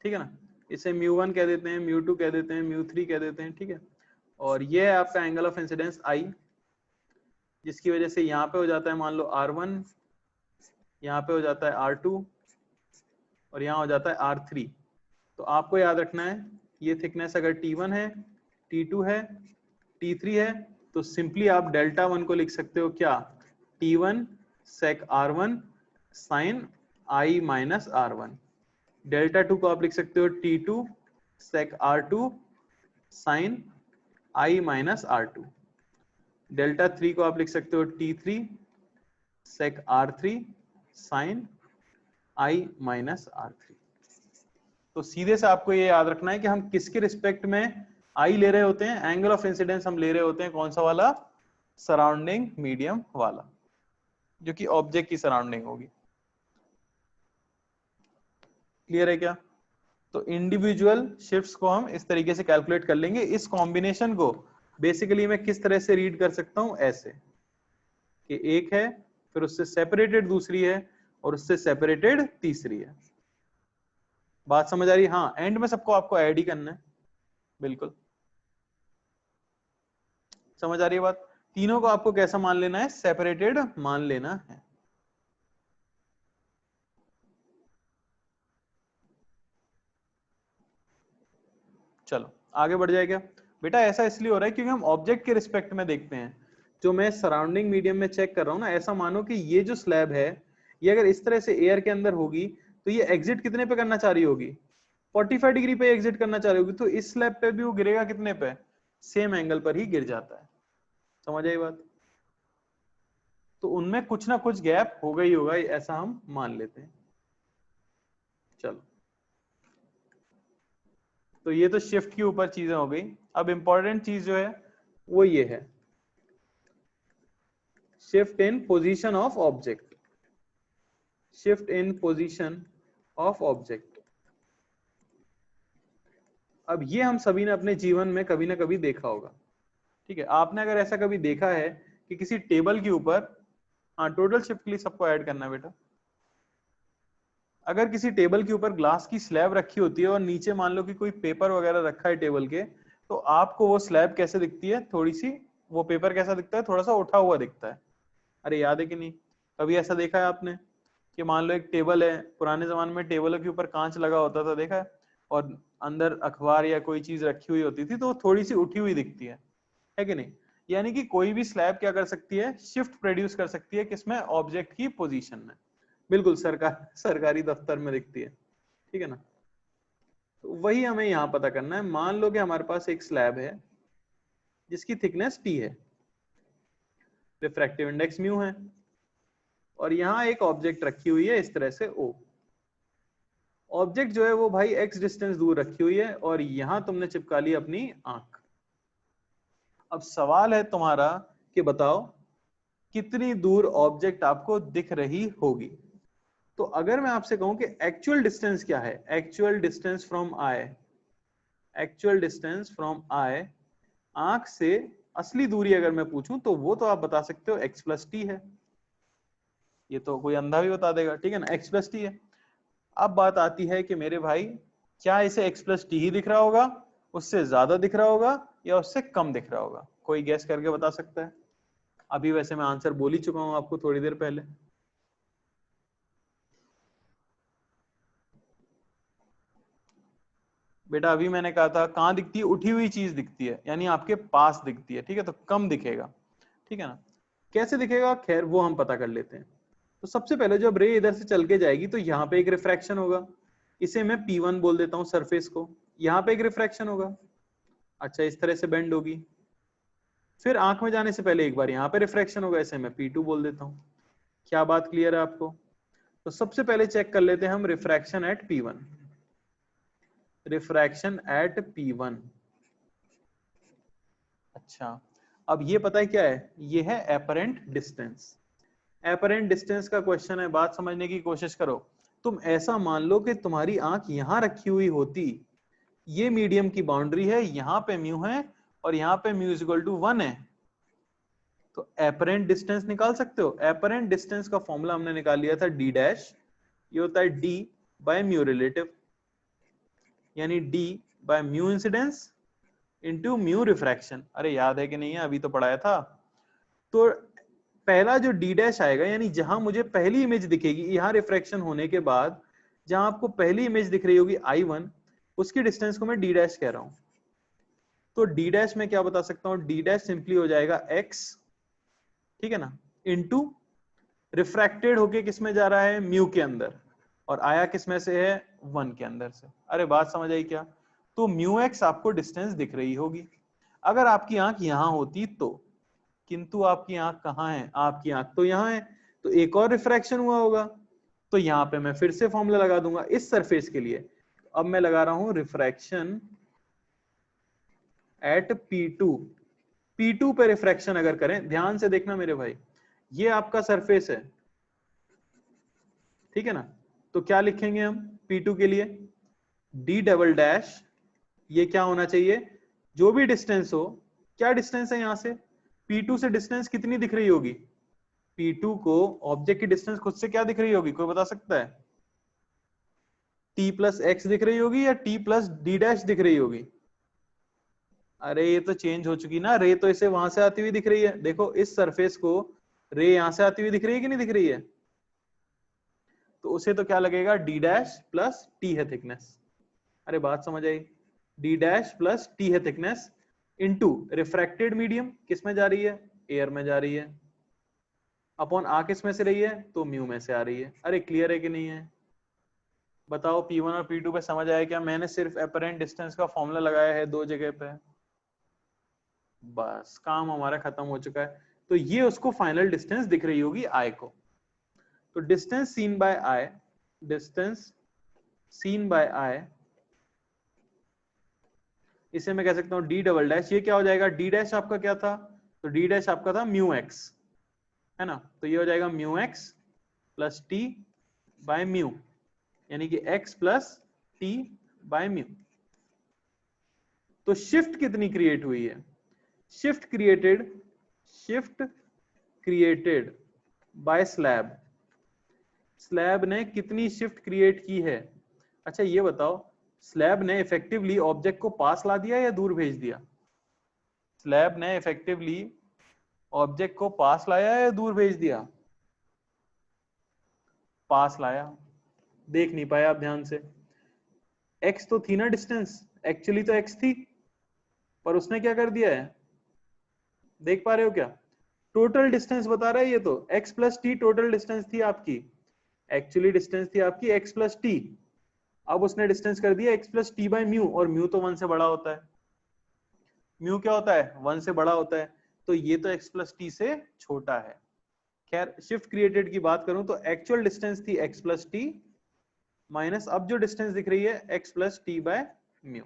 ठीक है ना। इसे μ1 कह देते हैं, μ2 कह देते हैं, μ3 कह देते हैं, ठीक है। और ये है आपका एंगल ऑफ इंसिडेंस I, जिसकी वजह से यहाँ पे हो जाता है मान लो R1, यहाँ पे हो जाता है R2, और यहाँ हो जाता है R3। तो आपको याद रखना है ये थिकनेस अगर T1 है, T2 है, T3 है, तो सिंपली आप डेल्टा 1 को लिख सकते हो क्या, T1 sec R1 sine I minus R1। Delta 2 को आप लिख सकते हो T2 sec R2 sine I minus R2। Delta 3 को आप लिख सकते हो T3 sec R3 sign I minus R3। तो सीधे से आपको ये याद रखना है कि हम किसके रिस्पेक्ट में आई ले रहे होते हैं, एंगल ऑफ इंसिडेंस हम ले रहे होते हैं कौन सा वाला, सराउंडिंग मीडियम वाला, जो कि ऑब्जेक्ट की सराउंडिंग होगी। क्लियर है क्या। तो इंडिविजुअल शिफ्ट्स को हम इस तरीके से कैलकुलेट कर लेंगे। इस कॉम्बिनेशन को बेसिकली मैं किस तरह से रीड कर सकता हूं, ऐसे कि एक है, फिर उससे सेपरेटेड दूसरी है, और उससे सेपरेटेड तीसरी है। बात समझ आ रही है। हाँ एंड में सबको आपको ऐड ही करना है, बिल्कुल समझ आ रही है बात। तीनों को आपको कैसा मान लेना है, सेपरेटेड मान लेना है। चलो आगे बढ़ जाए क्या बेटा। ऐसा इसलिए हो रहा है क्योंकि हम ऑब्जेक्ट के रिस्पेक्ट में देखते हैं। जो मैं सराउंडिंग मीडियम में चेक कर रहा हूं ना, ऐसा मानो कि ये जो स्लैब है, ये अगर इस तरह से एयर के अंदर होगी तो ये एग्जिट कितने पे करना चाह रही होगी, 45 डिग्री पे एग्जिट करना चाह रही होगी। तो इस स्लैब पे भी वो गिरेगा कितने पे, सेम एंगल पर ही गिर जाता है। समझ आई बात। तो उनमें कुछ ना कुछ गैप होगा ही होगा, ऐसा हम मान लेते हैं। चलो, तो ये तो शिफ्ट के ऊपर चीजें हो गई। अब इंपॉर्टेंट चीज जो है वो ये है, shift in position of object. Shift in position of object. अब ये हम सभी ने अपने जीवन में कभी ना कभी देखा होगा, ठीक है। आपने अगर ऐसा कभी देखा है कि किसी टेबल के ऊपर, हाँ टोटल शिफ्ट के लिए सबको ऐड करना है बेटा, अगर किसी टेबल के ऊपर ग्लास की स्लैब रखी होती है और नीचे मान लो कि कोई पेपर वगैरह रखा है टेबल के, तो आपको वो स्लैब कैसे दिखती है, थोड़ी सी, वो पेपर कैसा दिखता है, थोड़ा सा उठा हुआ दिखता है। अरे याद है कि नहीं, कभी ऐसा देखा है आपने कि मान लो एक टेबल है, पुराने जमाने में टेबलों के ऊपर कांच लगा होता था, देखा है, और अंदर अखबार या कोई चीज रखी हुई होती थी, तो वो थोड़ी सी उठी हुई दिखती है कि नहीं। यानी कि कोई भी स्लैब क्या कर सकती है, शिफ्ट प्रोड्यूस कर सकती है, किसमें, ऑब्जेक्ट की पोजीशन में। बिल्कुल सरकारी दफ्तर में दिखती है, ठीक है ना। तो वही हमें यहां पता करना है। मान लो कि हमारे पास एक स्लैब है जिसकी थिकनेस टी है, रिफ्रैक्टिव इंडेक्स म्यू है, और यहां एक ऑब्जेक्ट रखी हुई है इस तरह से ओ। ऑब्जेक्ट जो है वो भाई एक्स डिस्टेंस दूर रखी हुई है, और यहां तुमने चिपका ली अपनी आंख। अब सवाल है तुम्हारा कि बताओ कितनी दूर ऑब्जेक्ट आपको दिख रही होगी। तो अगर मैं आपसे कहूं कि एक्चुअल डिस्टेंस क्या है, actual distance from I, actual distance from I, आंख से असली दूरी अगर मैं पूछूं, तो वो तो आप बता सकते हो x प्लस टी है। ये तो कोई अंधा भी बता देगा, ठीक है ना, x प्लस टी है। अब बात आती है कि मेरे भाई, क्या इसे x प्लस टी ही दिख रहा होगा, उससे ज्यादा दिख रहा होगा, या उससे कम दिख रहा होगा? कोई गैस करके बता सकता है? अभी वैसे मैं आंसर बोल ही चुका हूं आपको थोड़ी देर पहले। बेटा अभी मैंने कहा था कहां दिखती है, उठी हुई चीज दिखती है, यानी आपके पास दिखती है, ठीक है, तो कम दिखेगा, ठीक है ना। कैसे दिखेगा, खैर वो हम पता कर लेते हैं। तो सबसे पहले जब रे इधर से चल के जाएगी तो यहाँ पे एक रिफ्रैक्शन होगा, इसे मैं P1 बोल देता हूँ सरफेस को। यहाँ पे एक रिफ्रैक्शन होगा, अच्छा इस तरह से बेंड होगी, फिर आंख में जाने से पहले एक बार यहाँ पे रिफ्रैक्शन होगा, इसे मैं P2 बोल देता हूँ। क्या बात क्लियर है आपको? तो सबसे पहले चेक कर लेते हैं हम refraction at P1। Refraction at P1, अच्छा अब ये पता है क्या है, ये है एपरेंट डिस्टेंस। एपरेंट डिस्टेंस का क्वेश्चन है, बात समझने की कोशिश करो। तुम ऐसा मान लो कि तुम्हारी आंख यहां रखी हुई होती, ये मीडियम की बाउंड्री है, यहां पे म्यू है और यहां पे म्यू इज इक्वल टू 1 है, तो एपरेंट डिस्टेंस निकाल सकते हो। एपरेंट डिस्टेंस का फॉर्मूला हमने निकाल लिया था डी डैश, ये होता है डी बाय म्यू रिलेटिव, यानी D by mu incidence into mu refraction. अरे याद है कि नहीं है, अभी तो पढ़ाया था। तो पहला जो डी डैश आएगा, यानी जहां मुझे पहली इमेज दिखेगी, यहां रिफ्रैक्शन होने के बाद जहां आपको पहली इमेज दिख रही होगी I1, उसकी डिस्टेंस को मैं डी डैश कह रहा हूं। तो डी डैश में क्या बता सकता हूं, डी डैश सिंपली हो जाएगा x, ठीक है ना, इनटू रिफ्रैक्टेड होके किस में जा रहा है, म्यू के अंदर, और आया किस में से है, 1 के अंदर से। अरे बात समझ आई क्या? तो म्यू एक्स आपको डिस्टेंस दिख रही होगी। अगर आपकी आंख यहां होती तो, किंतु आपकी आंख कहाँ है, आपकी आंख तो यहाँ है, तो एक और रिफ्रैक्शन हुआ होगा। तो यहाँ पे मैं फिर से फॉर्मूला लगा दूंगा इस सरफेस के लिए। अब मैं लगा रहा हूं रिफ्रैक्शन एट P2। P2 पे रिफ्रैक्शन अगर करें, ध्यान से देखना मेरे भाई, ये आपका सरफेस है, ठीक है ना। तो क्या लिखेंगे हम P2 के लिए, D डबल डैश, ये क्या होना चाहिए, जो भी डिस्टेंस हो, क्या डिस्टेंस है यहां से, P2 से डिस्टेंस कितनी दिख रही होगी, P2 को ऑब्जेक्ट की डिस्टेंस खुद से क्या दिख रही होगी, कोई बता सकता है? T प्लस एक्स दिख रही होगी या T प्लस डी डैश दिख रही होगी? अरे ये तो चेंज हो चुकी ना, रे तो इसे वहां से आती हुई दिख रही है, देखो इस सरफेस को रे यहां से आती हुई दिख रही है कि नहीं दिख रही है? तो उसे तो क्या लगेगा, डी डैश प्लस टी है थिकनेस। अरे बात समझ आई, डी डैश प्लस टी है थिकनेस इनटू रिफ्रैक्टेड मीडियम किस में जा रही है, एयर में जा रही है, अपॉन आ किस में से रही है, तो म्यू में से आ रही है। अरे क्लियर है कि नहीं है? बताओ P1 और P2 पे समझ आया क्या? मैंने सिर्फ एपरेंट डिस्टेंस का फॉर्मूला लगाया है दो जगह पे, बस काम हमारा खत्म हो चुका है। तो ये उसको फाइनल डिस्टेंस दिख रही होगी आई को। तो distance scene by I, distance scene by आई, इसे मैं कह सकता हूं डी डबल डैश। ये क्या हो जाएगा, डी डैश आपका क्या था, तो डी डैश आपका था म्यू एक्स, है ना, तो ये हो जाएगा mu x plus T by mu, यानी कि x plus T by mu. तो शिफ्ट कितनी क्रिएट हुई है, shift created by slab, slab ने कितनी शिफ्ट क्रिएट की है। अच्छा ये बताओ, स्लैब ने इफेक्टिवली ऑब्जेक्ट को पास ला दिया या दूर भेज दिया, स्लैब ने इफेक्टिवली ऑब्जेक्ट को पास लाया या दूर भेज दिया, पास लाया। देख नहीं पाया आप ध्यान से, x तो थी ना डिस्टेंस, एक्चुअली तो x थी, पर उसने क्या कर दिया है, देख पा रहे हो क्या, टोटल डिस्टेंस बता रहा है ये तो, x plus T total distance थी आपकी, एक्चुअली डिस्टेंस थी आपकी x प्लस टी, अब उसने डिस्टेंस कर दिया x plus T by mu, और म्यू तो 1 से बड़ा होता है, म्यू क्या होता है 1 से बड़ा होता है, तो ये तो x प्लस टी से छोटा है। खैर शिफ्ट क्रिएटेड की बात करूं तो एक्चुअल डिस्टेंस थी x प्लस टी माइनस अब जो डिस्टेंस दिख रही है x plus T by mu.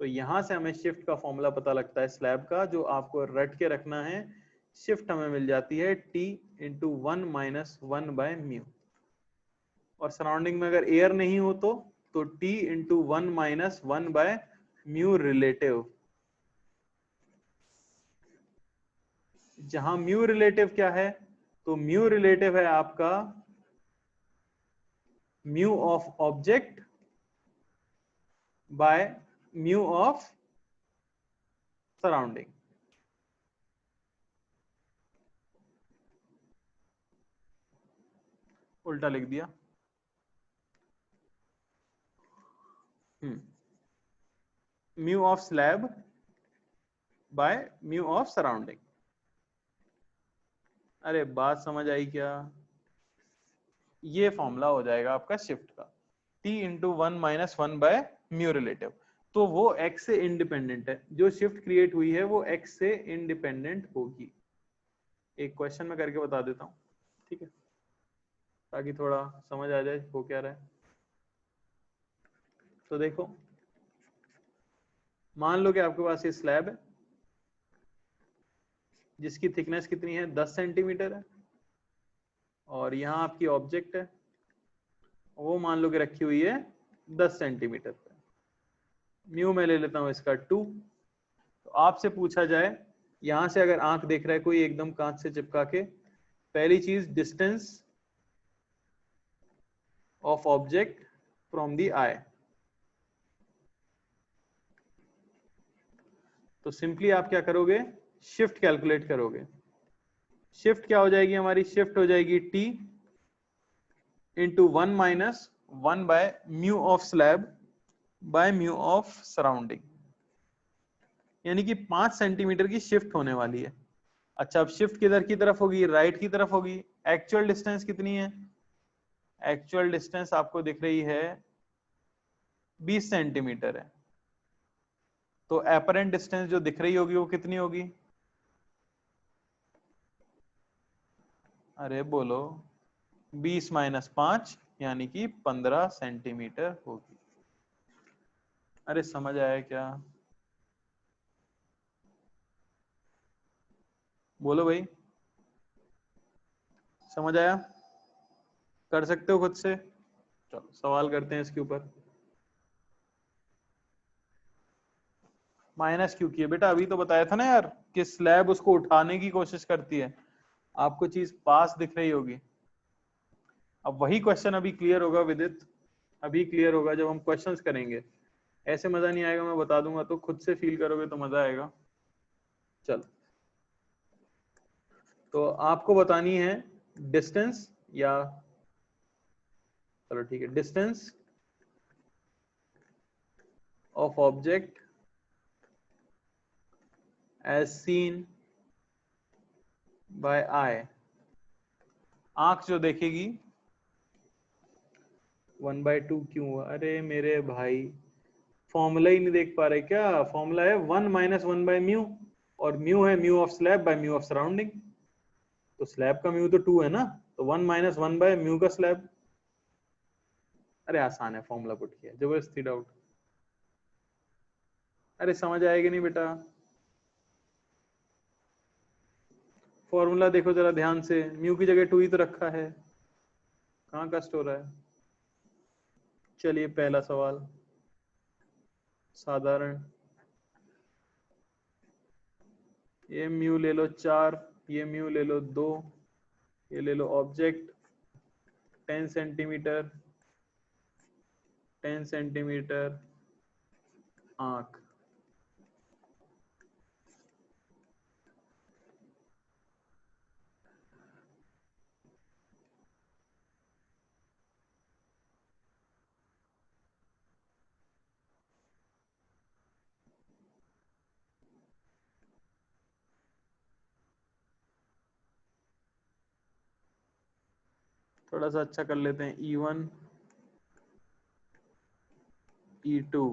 तो यहां से हमें शिफ्ट का फॉर्मूला पता लगता है स्लैब का, जो आपको रट के रखना है। शिफ्ट हमें मिल जाती है t into 1 minus 1 by mu, और सराउंडिंग में अगर एयर नहीं हो तो t into 1 minus 1 by mu relative, जहां म्यू रिलेटिव क्या है, तो म्यू रिलेटिव है आपका mu of object by mu of surrounding. उल्टा लिख दिया, mu of slab by mu of surrounding. अरे बात समझ आई क्या, ये फॉर्मूला हो जाएगा आपका शिफ्ट का, t into 1 minus 1 by mu relative. तो वो x से इंडिपेंडेंट है, जो शिफ्ट क्रिएट हुई है वो x से इंडिपेंडेंट होगी। एक क्वेश्चन में करके बता देता हूं, ठीक है, ताकि थोड़ा समझ आ जाए हो क्या रहा है। तो देखो, मान लो कि आपके पास ये स्लैब है जिसकी थिकनेस कितनी है 10 सेंटीमीटर है, और यहाँ आपकी ऑब्जेक्ट है, वो मान लो कि रखी हुई है 10 सेंटीमीटर पे, म्यू में ले लेता हूं इसका 2। तो आपसे पूछा जाए, यहां से अगर आंख देख रहा है कोई एकदम कांच से चिपका के, पहली चीज distance of object from the eye, तो सिंपली आप क्या करोगे, शिफ्ट कैलकुलेट करोगे। शिफ्ट क्या हो जाएगी हमारी, शिफ्ट हो जाएगी t into 1 minus 1 by mu of slab by mu of surrounding, यानी कि 5 सेंटीमीटर की शिफ्ट होने वाली है। अच्छा अब शिफ्ट किधर की तरफ होगी, राइट की तरफ होगी। एक्चुअल डिस्टेंस कितनी है, एक्चुअल डिस्टेंस आपको दिख रही है 20 सेंटीमीटर है, तो एपरेंट डिस्टेंस जो दिख रही होगी वो कितनी होगी, अरे बोलो, 20 माइनस 5 यानी कि 15 सेंटीमीटर होगी। अरे समझ आया क्या, बोलो भाई, समझ आया, कर सकते हो खुद से, चलो सवाल करते हैं इसके ऊपर। माइनस क्यों किए बेटा, अभी तो बताया था ना यार कि स्लैब उसको उठाने की कोशिश करती है, आपको चीज पास दिख रही होगी। अब वही क्वेश्चन अभी क्लियर होगा विदित, अभी क्लियर होगा जब हम क्वेश्चंस करेंगे, ऐसे मजा नहीं आएगा, मैं बता दूंगा तो खुद से फील करोगे तो मजा आएगा। चलो, तो आपको बतानी है डिस्टेंस, या चलो ठीक है, distance of object as seen by eye, आंख जो देखेगी 1/2 क्यों हुआ, अरे मेरे भाई फॉर्मूला ही नहीं देख पा रहे क्या, फॉर्मूला है 1 माइनस 1 बाय म्यू, और म्यू है mu of slab by mu of surrounding, तो स्लैब का म्यू तो 2 है ना, तो 1 माइनस 1 बाय म्यू का स्लैब। अरे आसान है, फॉर्मूला पुट किया, जबरदस्ती डाउट। अरे समझ आएगी नहीं बेटा, फॉर्मूला देखो जरा ध्यान से, म्यू की जगह 2 ही तो रखा है, कहाँ कष्ट हो रहा है। चलिए पहला सवाल साधारण, ये म्यू ले लो 4, ये म्यू ले लो 2, ये ले लो ऑब्जेक्ट 10 सेंटीमीटर, 10 सेंटीमीटर आंख। थोड़ा सा अच्छा कर लेते हैं, E1 E2,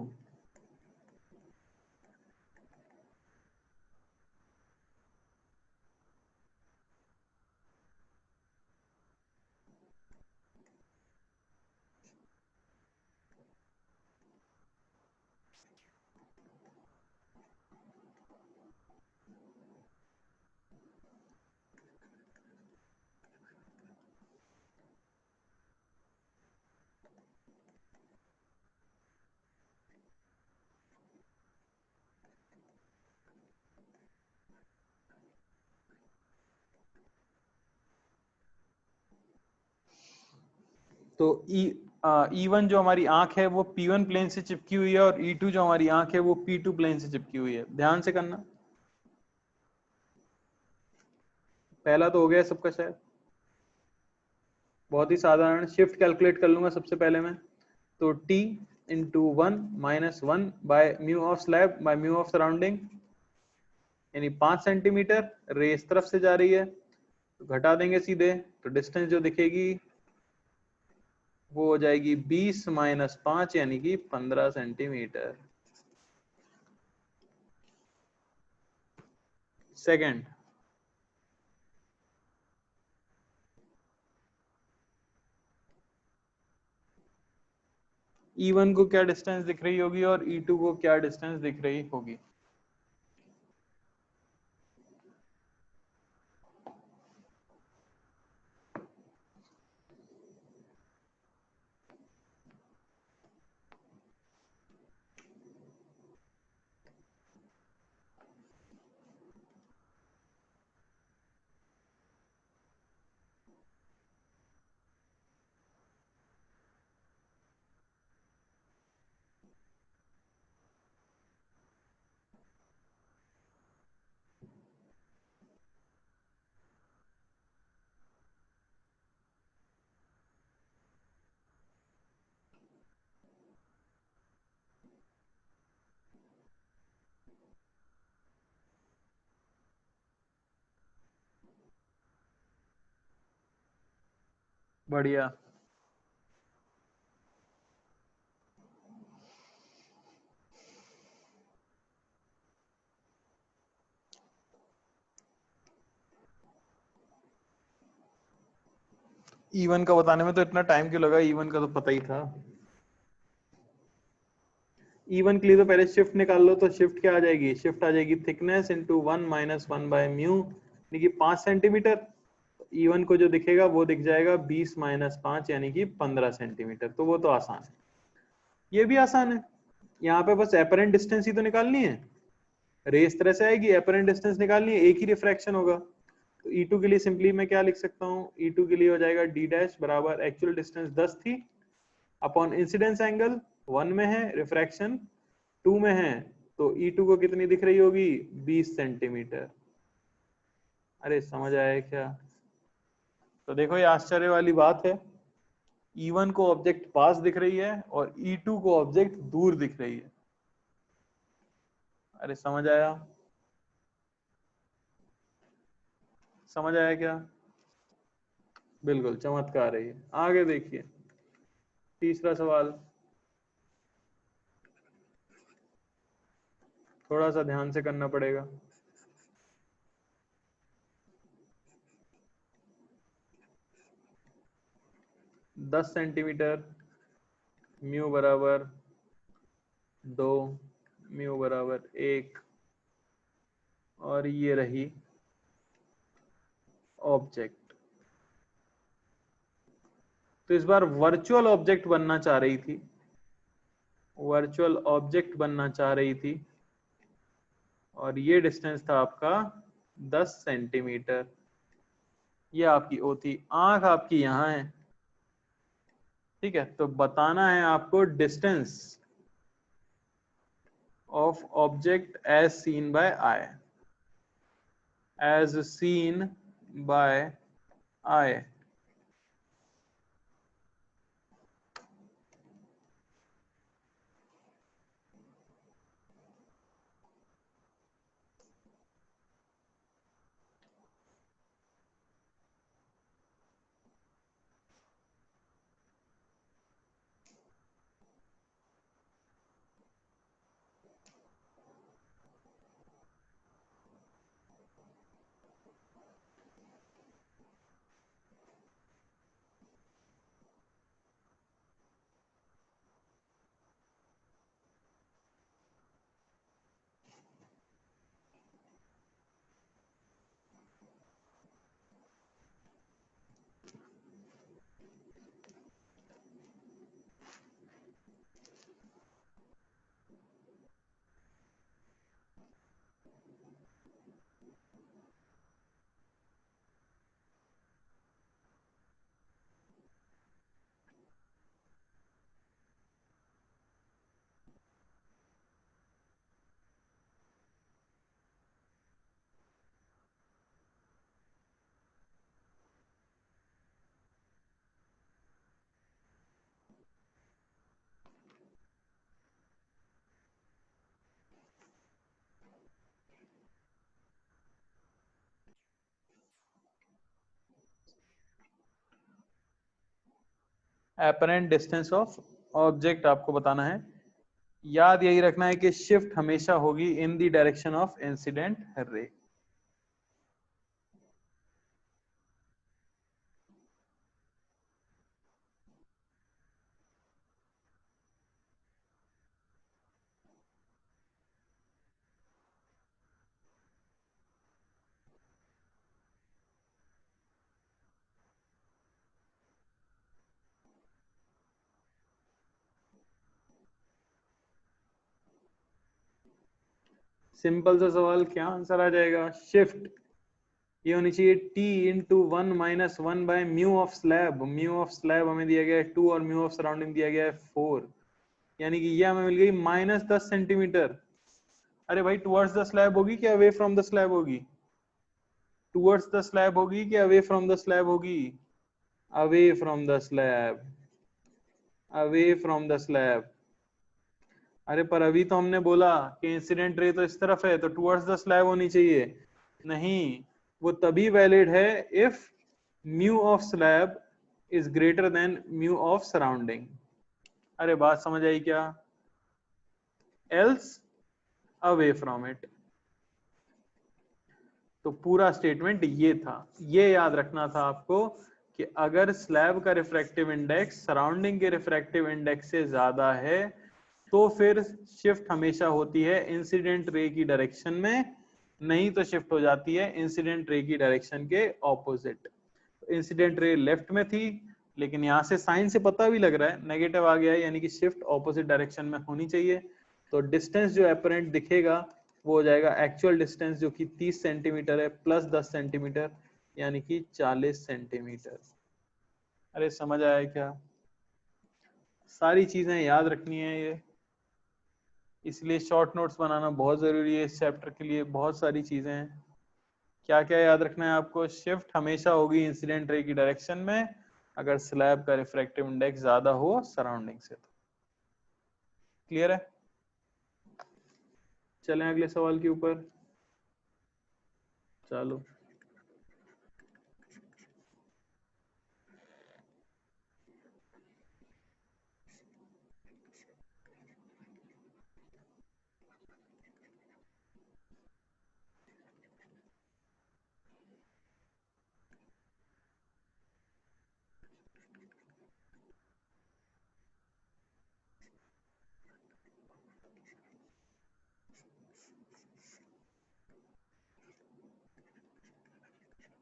तो E1 जो हमारी आंख है वो P1 प्लेन से चिपकी हुई है, और E2 जो हमारी आंख है वो P2 प्लेन से चिपकी हुई है। ध्यान से करना, पहला तो हो गया सबका शायद, बहुत ही साधारण, शिफ्ट कैलकुलेट कर लूंगा सबसे पहले मैं, तो T into 1 minus 1 by mu of slab by mu of surrounding, यानी 5 सेंटीमीटर, रे इस तरफ से जा रही है तो घटा देंगे सीधे, तो डिस्टेंस जो दिखेगी वो हो जाएगी 20 माइनस 5 यानी कि 15 सेंटीमीटर। सेकंड, E1 को क्या डिस्टेंस दिख रही होगी और E2 को क्या डिस्टेंस दिख रही होगी। बढ़िया, E1 का बताने में तो इतना टाइम क्यों लगा, E1 का तो पता ही था। E1 के लिए तो पहले शिफ्ट निकाल लो, तो शिफ्ट क्या आ जाएगी, शिफ्ट आ जाएगी thickness into 1 minus 1 by mu, यानी कि 5 सेंटीमीटर। E1 को जो दिखेगा वो दिख जाएगा 20 माइनस 5 यानी कि 15 सेंटीमीटर, तो वो तो आसान है। ये भी आसान है, यहाँ पे बस एपरेंट डिस्टेंस ही तो निकालनी है, रे इस तरह से आएगी, एपरेंट डिस्टेंस निकालनी है, एक ही रिफ्रैक्शन होगा। तो E2 के लिए सिंपली मैं क्या लिख सकता हूँ, E2 के लिए हो जाएगा D डैश बराबर एक्चुअल डिस्टेंस 10 थी अपॉन इंसिडेंस एंगल 1 में है, रिफ्रैक्शन 2 में है, तो E2 को कितनी दिख रही होगी, 20 सेंटीमीटर। अरे समझ आया क्या। तो देखो ये आश्चर्य वाली बात है, E1 को ऑब्जेक्ट पास दिख रही है और E2 को ऑब्जेक्ट दूर दिख रही है। अरे समझ आया, समझ आया क्या, बिल्कुल चमत्कार है ये। आगे देखिए तीसरा सवाल, थोड़ा सा ध्यान से करना पड़ेगा। 10 सेंटीमीटर, म्यू बराबर 2, म्यू बराबर 1, और ये रही ऑब्जेक्ट। तो इस बार वर्चुअल ऑब्जेक्ट बनना चाह रही थी, वर्चुअल ऑब्जेक्ट बनना चाह रही थी, और ये डिस्टेंस था आपका 10 सेंटीमीटर। ये आपकी ओ थी, आंख आपकी यहां है, ठीक है। तो बताना है आपको distance of object as seen by eye, as seen by eye. Apparent distance of object आपको बताना है। याद यही रखना है कि शिफ्ट हमेशा होगी in the direction of incident ray. Simple सा सवाल, क्या आंसर आ जाएगा? शिफ्ट ये होनी चाहिए t into 1 - 1 by mu of slab. Mu of slab हमें दिया गया है 2 और म्यू ऑफ सराउंडिंग दिया गया है 4, यानी कि ये हमें मिल गई -10 सेंटीमीटर। अरे भाई टुवर्ड्स द स्लैब होगी कि अवे फ्रॉम द स्लैब होगी? टुवर्ड्स द स्लैब होगी कि अवे फ्रॉम द स्लैब होगी? Away from the slab, away from the slab. अरे पर अभी तो हमने बोला कि इंसिडेंट रे तो इस तरफ है, तो टुवर्ड्स द स्लैब होनी चाहिए। नहीं, वो तभी वैलिड है if mu of slab is greater than mu of surrounding. अरे बात समझ आई क्या? Else away from it. तो पूरा स्टेटमेंट ये था, ये याद रखना था आपको कि अगर स्लैब का रिफ्रैक्टिव इंडेक्स सराउंडिंग के रिफ्रैक्टिव इंडेक्स से ज्यादा है तो फिर शिफ्ट हमेशा होती है इंसिडेंट रे की डायरेक्शन में, नहीं तो शिफ्ट हो जाती है इंसिडेंट रे की डायरेक्शन के ऑपोजिट। इंसिडेंट रे लेफ्ट में थी, लेकिन यहाँ से साइन से पता भी लग रहा है नेगेटिव आ गया है, यानी कि शिफ्ट ऑपोजिट डायरेक्शन में होनी चाहिए। तो डिस्टेंस जो अपेरेंट दिखेगा वो हो जाएगा एक्चुअल डिस्टेंस, जो कि 30 सेंटीमीटर है, प्लस 10 सेंटीमीटर, यानी कि 40 सेंटीमीटर। अरे समझ आया क्या? सारी चीजें याद रखनी है ये, इसलिए शॉर्ट नोट्स बनाना बहुत जरूरी है इस चैप्टर के लिए। बहुत सारी चीजें हैं। क्या क्या याद रखना है आपको? शिफ्ट हमेशा होगी इंसिडेंट रे की डायरेक्शन में अगर स्लैब का रिफ्रैक्टिव इंडेक्स ज्यादा हो सराउंडिंग से। तो क्लियर है? चलें अगले सवाल के ऊपर। चलो,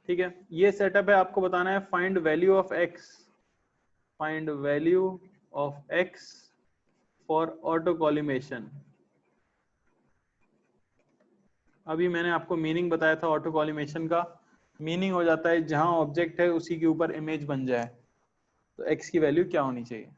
ठीक है, ये सेटअप है, आपको बताना है find value of x, find value of x for auto collimation. अभी मैंने आपको मीनिंग बताया था ऑटो कॉलिमेशन का। मीनिंग हो जाता है जहां ऑब्जेक्ट है उसी के ऊपर इमेज बन जाए, तो एक्स की वैल्यू क्या होनी चाहिए।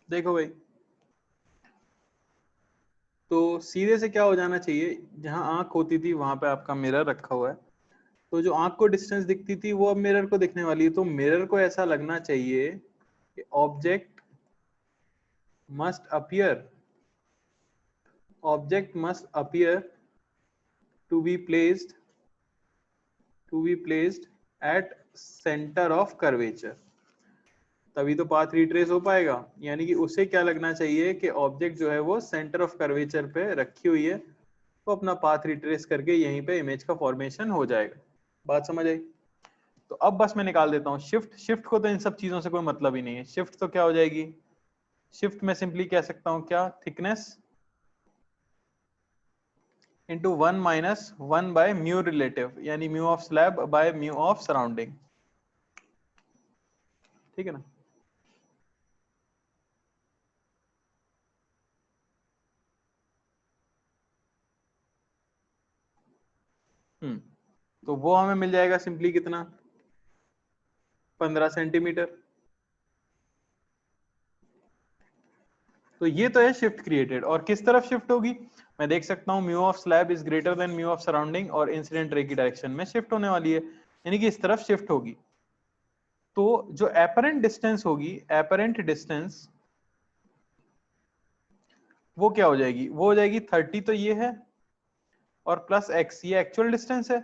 देखो भाई, तो सीधे से क्या हो जाना चाहिए, जहां आंख होती थी वहां पे आपका मिरर रखा हुआ है, तो जो आंख को डिस्टेंस दिखती थी वो अब मिरर को दिखने वाली है। तो मिरर को ऐसा लगना चाहिए कि object must appear, object must appear to be placed, to be placed at centre of curvature, तभी तो पाथ रिट्रेस हो पाएगा। यानी कि उसे क्या लगना चाहिए कि ऑब्जेक्ट जो है वो सेंटर ऑफ कर्वेचर पे रखी हुई है, तो अपना पाथ रिट्रेस करके यहीं पे इमेज का फॉर्मेशन हो जाएगा। बात समझ आई? तो अब बस मैं निकाल देता हूँ शिफ्ट। शिफ्ट को तो इन सब चीजों से कोई मतलब ही नहीं है। शिफ्ट तो क्या हो जाएगी, शिफ्ट में सिंपली कह सकता हूँ क्या, thickness into 1 minus 1 by mu relative, यानी mu of slab by mu of surrounding. ठीक है ना? तो वो हमें मिल जाएगा सिंपली कितना, 15 सेंटीमीटर। तो ये तो है शिफ्ट क्रिएटेड, और किस तरफ शिफ्ट होगी, मैं देख सकता हूँ mu of slab is greater than mu of surrounding, और इंसिडेंट रे की डायरेक्शन में शिफ्ट होने वाली है, यानी कि इस तरफ शिफ्ट होगी। तो जो एपरेंट डिस्टेंस होगी, एपरेंट डिस्टेंस वो क्या हो जाएगी, वो हो जाएगी 30, तो ये है, और प्लस x ये एक्चुअल डिस्टेंस है,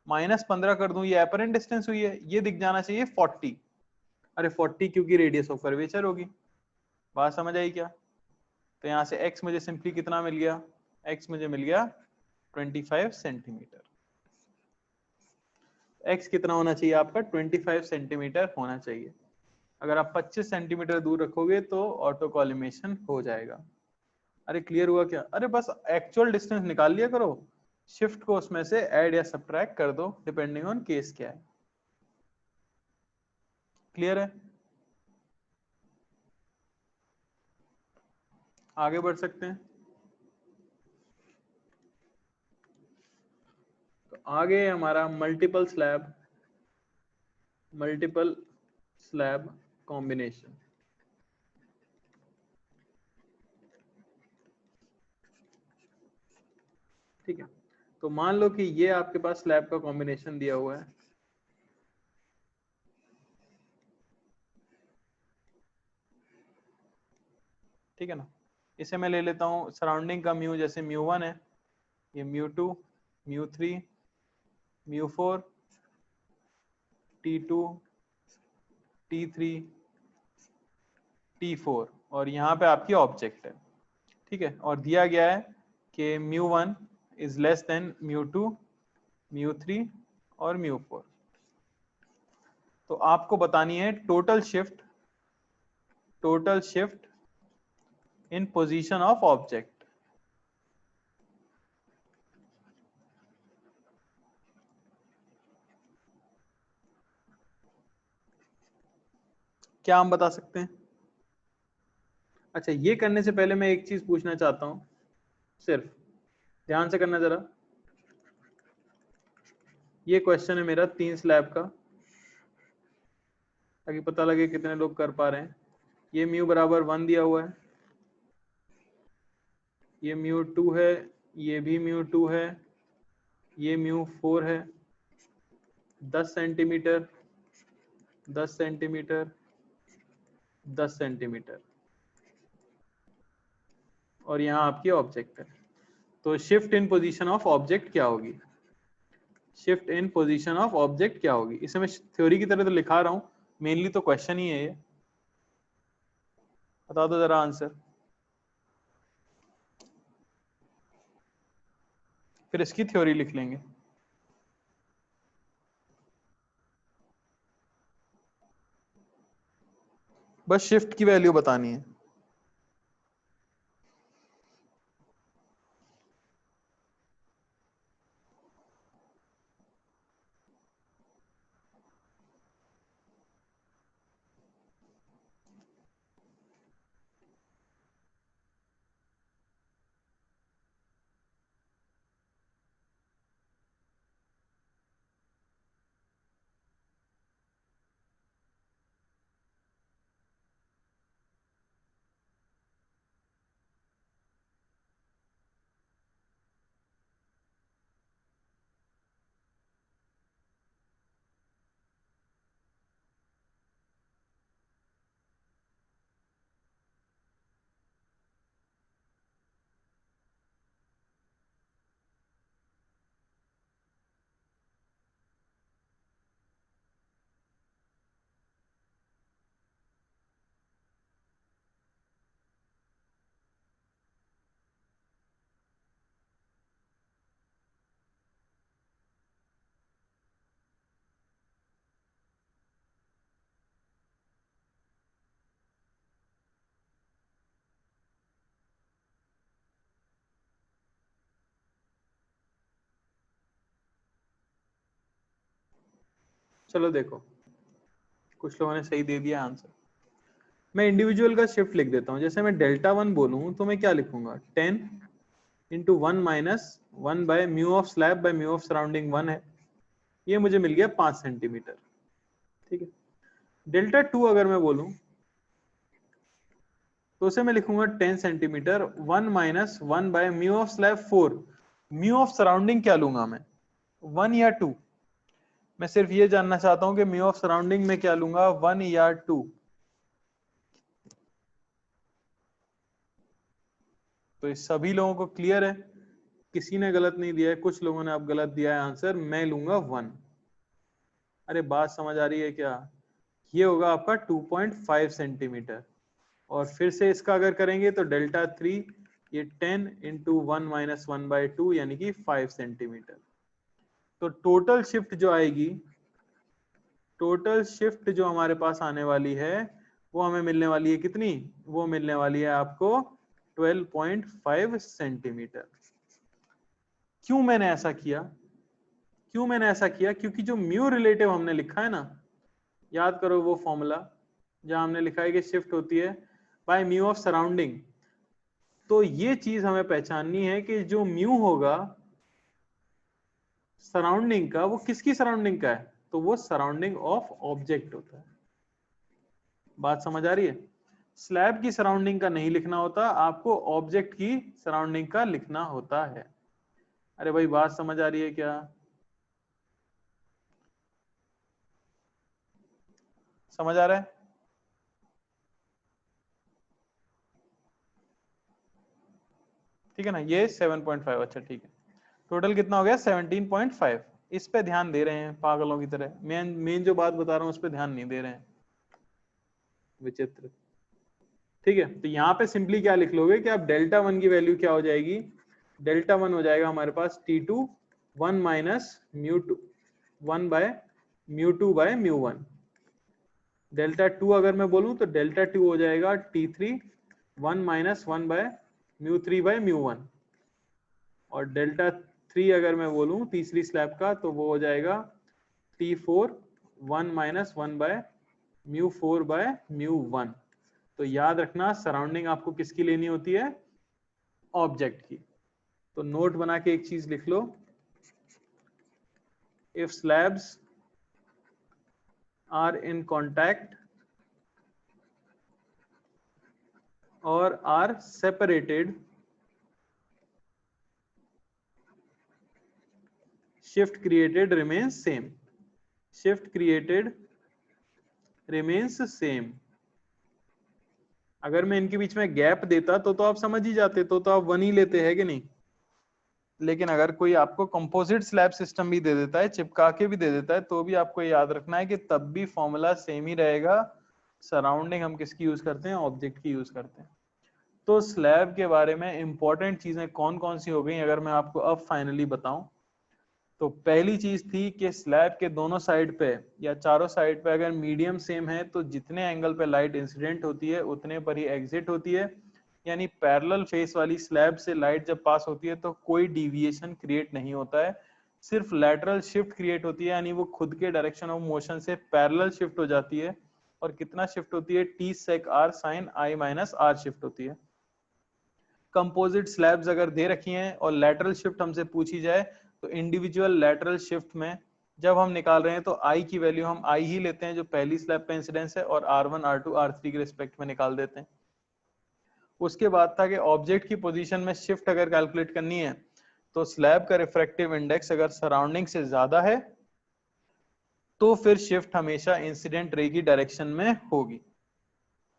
माइनस 15 कर दूं ये एपरेंट डिस्टेंस हुई है, ये दिख जाना चाहिए 40। अरे 40 क्योंकि रेडियस ऑफ कर्वेचर होगी। बात समझ आई क्या? तो यहाँ से x मुझे सिंपली कितना मिल गया, x मुझे मिल गया 25 सेंटीमीटर। x कितना होना चाहिए आपका, 25 सेंटीमीटर होना चाहिए। अगर आप 25 सेंटीमीटर दूर रखोगे तो ऑटो कॉलिमेशन हो जाएगा। अरे क्लियर हुआ क्या? अरे बस एक्चुअल डिस्टेंस निकाल लिया करो, शिफ्ट को उसमें से ऐड या सब्ट्रैक्ट कर दो डिपेंडिंग ऑन केस क्या है। क्लियर है? आगे बढ़ सकते हैं। तो आगे हमारा मल्टीपल स्लैब कॉम्बिनेशन। ठीक है, तो मान लो कि ये आपके पास स्लैब का कॉम्बिनेशन दिया हुआ है। ठीक है ना, इसे मैं ले लेता हूँ सराउंडिंग का म्यू, जैसे म्यू 1 है, ये mu 2, mu 3, mu 4, T2, T3, T4, और यहाँ पे आपकी ऑब्जेक्ट है। ठीक है, और दिया गया है कि mu 1 is less than mu 2, mu 3 और म्यू 4। तो आपको बतानी है total shift in position of object. क्या हम बता सकते हैं? अच्छा, ये करने से पहले मैं एक चीज पूछना चाहता हूं, सिर्फ ध्यान से करना जरा। ये क्वेश्चन है मेरा 3 स्लैब का, ताकि पता लगे कितने लोग कर पा रहे हैं। ये म्यू बराबर 1 दिया हुआ है, ये म्यू 2 है, ये भी म्यू 2 है, ये म्यू 4 है, 10 सेंटीमीटर, 10 सेंटीमीटर, 10 सेंटीमीटर, और यहाँ आपकी ऑब्जेक्ट है। तो shift in position of object क्या होगी, shift in position of object क्या होगी? इसे मैं थ्योरी की तरह तो लिखा रहा हूं, मेनली तो क्वेश्चन ही है ये। बता दो जरा आंसर, फिर इसकी थ्योरी लिख लेंगे। बस शिफ्ट की वैल्यू बतानी है। चलो देखो, कुछ लोगों ने सही दे दिया आंसर। मैं इंडिविजुअल का शिफ्ट लिख देता हूं। जैसे मैं डेल्टा 1 बोलूं तो मैं क्या लिखूंगा, 10 into 1 minus 1 by mu of slab by mu of surrounding 1 है, ये मुझे मिल गया 5 सेंटीमीटर। ठीक है, डेल्टा 2 अगर मैं बोलूं तो उसे मैं लिखूंगा 10 centimetre 1 minus 1 by mu of slab 4। Mu of surrounding क्या लूंगा मैं, 1 या 2? मैं सिर्फ ये जानना चाहता हूं कि म्यू ऑफ सराउंडिंग में क्या लूंगा, 1 या 2? तो इस सभी लोगों को क्लियर है, किसी ने गलत नहीं दिया है, कुछ लोगों ने अब गलत दिया है आंसर, मैं लूंगा 1। अरे बात समझ आ रही है क्या? ये होगा आपका 2.5 सेंटीमीटर। और फिर से इसका अगर करेंगे तो डेल्टा 3 ये 10 इंटू 1 माइनस 1/2 यानी कि 5 सेंटीमीटर। तो टोटल शिफ्ट जो आएगी, टोटल शिफ्ट जो हमारे पास आने वाली है वो हमें मिलने वाली है कितनी, वो मिलने वाली है आपको 12.5 सेंटीमीटर। क्यों मैंने ऐसा किया, क्यों मैंने ऐसा किया? क्योंकि जो म्यू रिलेटिव हमने लिखा है ना, याद करो वो फॉर्मूला जहां हमने लिखा है कि शिफ्ट होती है बाय म्यू ऑफ सराउंडिंग। तो ये चीज हमें पहचाननी है कि जो म्यू होगा सराउंडिंग का, वो किसकी सराउंडिंग का है, तो वो सराउंडिंग ऑफ ऑब्जेक्ट होता है। बात समझ आ रही है? स्लैब की सराउंडिंग का नहीं लिखना होता, आपको ऑब्जेक्ट की सराउंडिंग का लिखना होता है। अरे भाई बात समझ आ रही है क्या? समझ आ रहा है? ठीक है ना, ये 7.5। अच्छा ठीक है, टोटल कितना हो गया 17.5। इस पे ध्यान दे रहे हैं पागलों की तरह, मेन मेन जो बात बता रहा हूं उस पे ध्यान नहीं दे रहे हैं, विचित्र। ठीक है, तो यहाँ पे सिंपली क्या लिख लोगे कि आप डेल्टा 1 की वैल्यू क्या हो जाएगी, डेल्टा 1 हो जाएगा हमारे पास T2 1 minus mu 2 1 by mu 2 by mu 1। Delta 2 अगर मैं बोलूं तो डेल्टा 2 हो जाएगा T3 1 minus 1 by mu 3 by mu 1। और डेल्टा 3 अगर मैं बोलूं तीसरी स्लैब का तो वो हो जाएगा T4 1 minus 1 by mu 4 by mu 1। तो याद रखना सराउंडिंग आपको किसकी लेनी होती है, ऑब्जेक्ट की। तो नोट बना के एक चीज लिख लो, if slabs are in contact और are separated, shift created remains same, shift created remains same। अगर मैं इनके बीच में गैप देता तो आप समझ ही जाते, तो आप 1 ही लेते हैं कि नहीं। लेकिन अगर कोई आपको कंपोजिट स्लैब सिस्टम भी दे देता है, चिपका के भी दे देता है, तो भी आपको याद रखना है कि तब भी फॉर्मूला सेम ही रहेगा। सराउंडिंग हम किसकी यूज करते हैं, ऑब्जेक्ट की यूज करते हैं। तो स्लैब के बारे में इंपॉर्टेंट चीजें कौन कौन सी हो गई अगर मैं आपको अब फाइनली बताऊं, तो पहली चीज थी कि स्लैब के दोनों साइड पे या चारों साइड पे अगर मीडियम सेम है तो जितने एंगल पे लाइट इंसिडेंट होती है उतने पर ही एग्जिट होती है। यानी पैरेलल फेस वाली स्लैब से लाइट जब पास होती है तो कोई डिविएशन क्रिएट नहीं होता है, सिर्फ लैटरल शिफ्ट क्रिएट होती है, यानी वो खुद के डायरेक्शन ऑफ मोशन से पैरेलल शिफ्ट हो जाती है। और कितना शिफ्ट होती है, t sec are sine I minus r shift होती है। कंपोजिट स्लैब्स अगर दे रखी हैं और लैटरल शिफ्ट हमसे पूछी जाए तो इंडिविजुअल लैटरल शिफ्ट में जब हम निकाल रहे हैं तो आई की वैल्यू हम आई ही लेते हैं जो पहली स्लैब पे इंसिडेंस है, और R1 R2 R3 के रिस्पेक्ट में निकाल देते हैं। उसके बाद था कि ऑब्जेक्ट की पोजीशन में शिफ्ट अगर कैलकुलेट करनी है तो स्लैब का रिफ्रैक्टिव इंडेक्स अगर सराउंडिंग से ज्यादा है तो फिर शिफ्ट हमेशा इंसिडेंट रे की डायरेक्शन में होगी।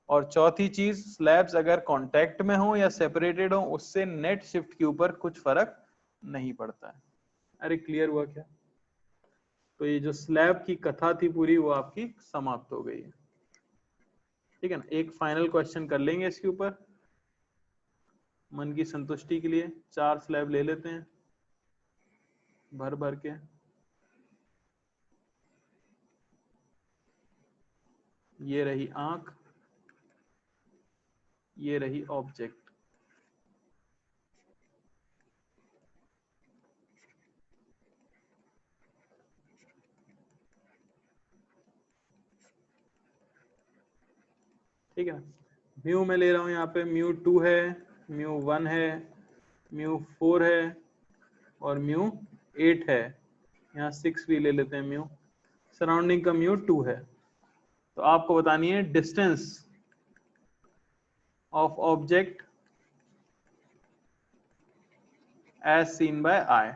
और चौथी चीज, स्लैब्स अगर कांटेक्ट में हो या सेपरेटेड हो उससे नेट शिफ्ट के ऊपर कुछ फर्क नहीं पड़ता है। अरे क्लियर हुआ क्या? तो ये जो स्लैब की कथा थी पूरी वो आपकी समाप्त हो गई है। ठीक है ना, एक फाइनल क्वेश्चन कर लेंगे इसके ऊपर मन की संतुष्टि के लिए। 4 स्लैब ले लेते हैं भर भर के। ये रही आंख, ये रही ऑब्जेक्ट। ठीक है, म्यू में ले रहा हूं, यहाँ पे म्यू 2 है, म्यू 1 है, म्यू 4 है और म्यू 8 है। यहाँ 6 भी ले लेते हैं म्यू। सराउंडिंग का म्यू 2 है। तो आपको बतानी है distance of object as seen by eye.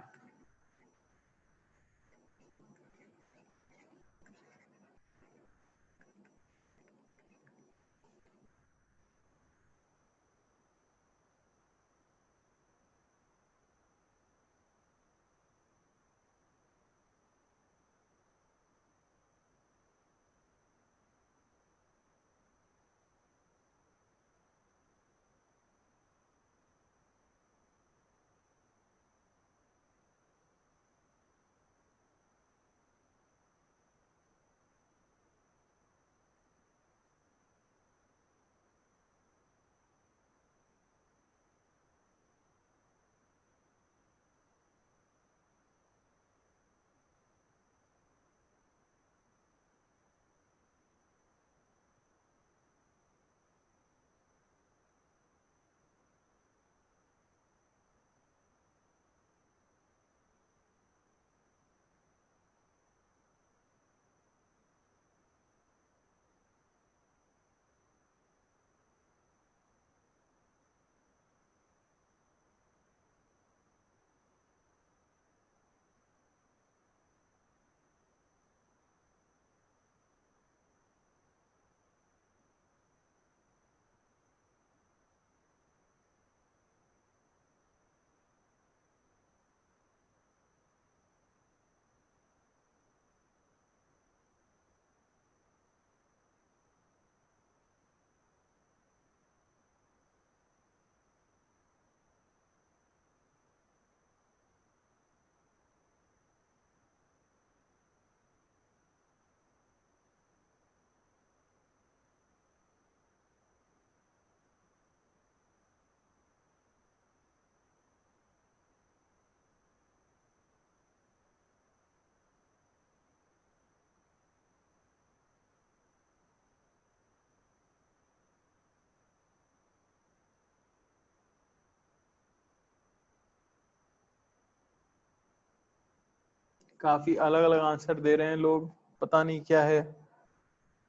काफी अलग अलग आंसर दे रहे हैं लोग, पता नहीं क्या है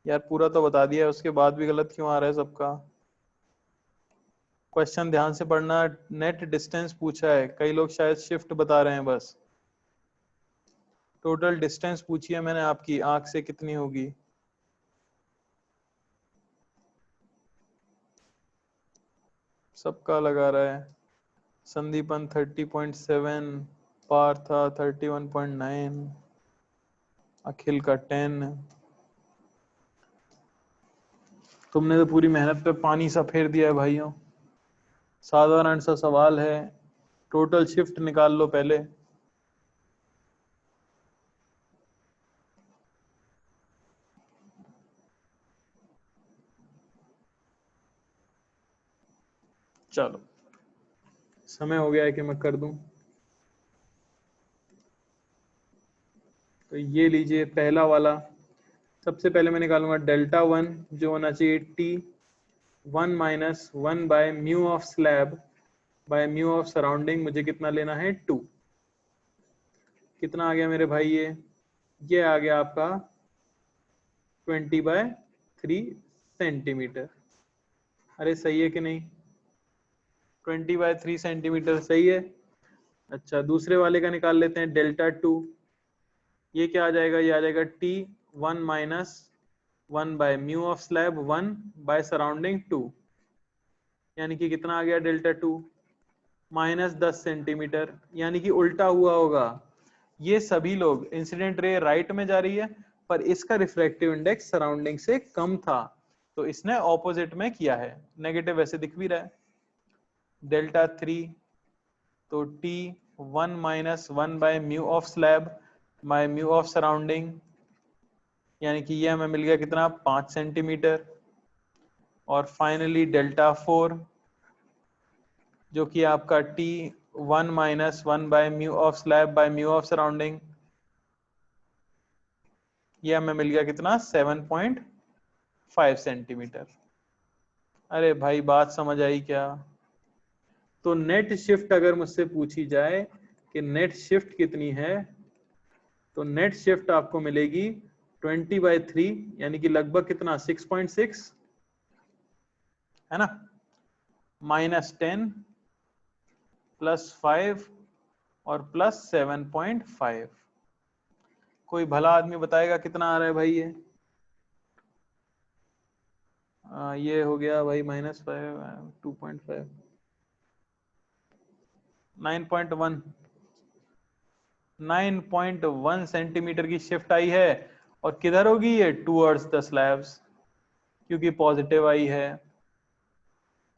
यार। पूरा तो बता दिया है, उसके बाद भी गलत क्यों आ रहा है सबका। क्वेश्चन ध्यान से पढ़ना। नेट डिस्टेंस पूछा है, कई लोग शायद शिफ्ट बता रहे हैं बस। टोटल डिस्टेंस पूछी है मैंने आपकी, आंख से कितनी होगी। सबका लगा रहा है। संदीपन 30.7, पार्था 31.9, अखिल का 10। तुमने तो पूरी मेहनत पे पानी सा फेर दिया है भाइयों। साधारण सा सवाल है, टोटल शिफ्ट निकाल लो पहले। चलो समय हो गया है कि मैं कर दूं। तो ये लीजिए पहला वाला। सबसे पहले मैं निकालूंगा डेल्टा वन, जो होना चाहिए T 1 - 1/μ of slab by mu of surrounding. मुझे कितना लेना है 2। कितना आ गया मेरे भाई ये आ गया आपका 20/3 सेंटीमीटर। अरे सही है कि नहीं? 20/3 सेंटीमीटर सही है। अच्छा दूसरे वाले का निकाल लेते हैं, डेल्टा टू। ये क्या आ जाएगा? ये आ जाएगा टी 1 - 1/μ ऑफ स्लैब 1/सराउंडिंग 2। यानी कि कितना आ गया डेल्टा टू? -10 सेंटीमीटर। यानी कि उल्टा हुआ होगा। ये सभी लोग, इंसिडेंट रे राइट में जा रही है पर इसका रिफ्रैक्टिव इंडेक्स सराउंडिंग से कम था, तो इसने ऑपोजिट में किया है। नेगेटिव वैसे दिख भी रहा है। डेल्टा 3 तो T 1 - 1/μ of slab by mu of surrounding, यानी कि ये हमें मिल गया कितना 5 सेंटीमीटर। और फाइनली डेल्टा 4 जो कि आपका T 1 - 1/μ of slab by mu of surrounding, ये हमें मिल गया कितना 7.5 सेंटीमीटर। अरे भाई बात समझ आई क्या? तो नेट शिफ्ट अगर मुझसे पूछी जाए कि नेट शिफ्ट कितनी है, तो नेट शिफ्ट आपको मिलेगी 20/3, यानी कि लगभग कितना 6.6 है ना। -10 +5 और +7.5। कोई भला आदमी बताएगा कितना आ रहा है भाई ये? ये हो गया भाई -5 2.5 9.1 9.1 सेंटीमीटर की शिफ्ट आई है। और किधर होगी ये? टूवर्ड्स द स्लैब्स, क्योंकि पॉजिटिव आई है।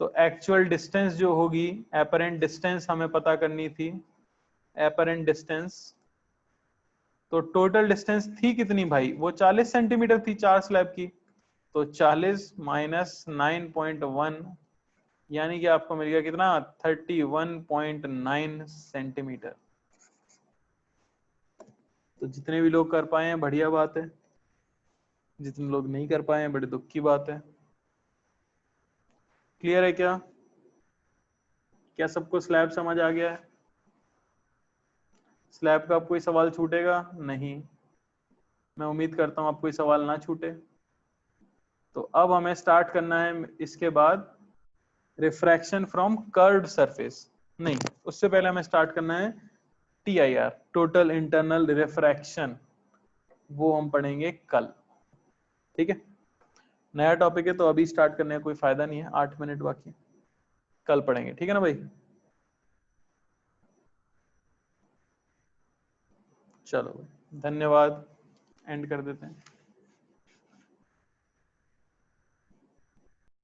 तो एक्चुअल डिस्टेंस जो होगी, एपरेंट डिस्टेंस हमें पता करनी थी, एपरेंट डिस्टेंस। तो टोटल डिस्टेंस थी कितनी भाई? वो 40 सेंटीमीटर थी 4 स्लैब की। तो 40 - 9.1 यानी कि आपको मिल गया कितना? 31.9 सेंटीमीटर। तो जितने भी लोग कर पाए हैं बढ़िया बात है, जितने लोग नहीं कर पाए हैं बड़े दुख की बात है। क्लियर है क्या? क्या सबको स्लैब समझ आ गया है? स्लैब का अब कोई सवाल छूटेगा नहीं? मैं उम्मीद करता हूं आप कोई सवाल ना छूटे। तो अब हमें स्टार्ट करना है इसके बाद रिफ्रैक्शन फ्रॉम कर्व्ड सरफेस। नहीं, उससे पहले हमें स्टार्ट करना है TIR, टोटल इंटरनल रिफ्रैक्शन। वो हम पढ़ेंगे कल। ठीक है, नया टॉपिक है तो अभी स्टार्ट करने का कोई फायदा नहीं है, 8 मिनट बाकी, कल पढ़ेंगे। ठीक है ना भाई? चलो धन्यवाद, एंड कर देते हैं।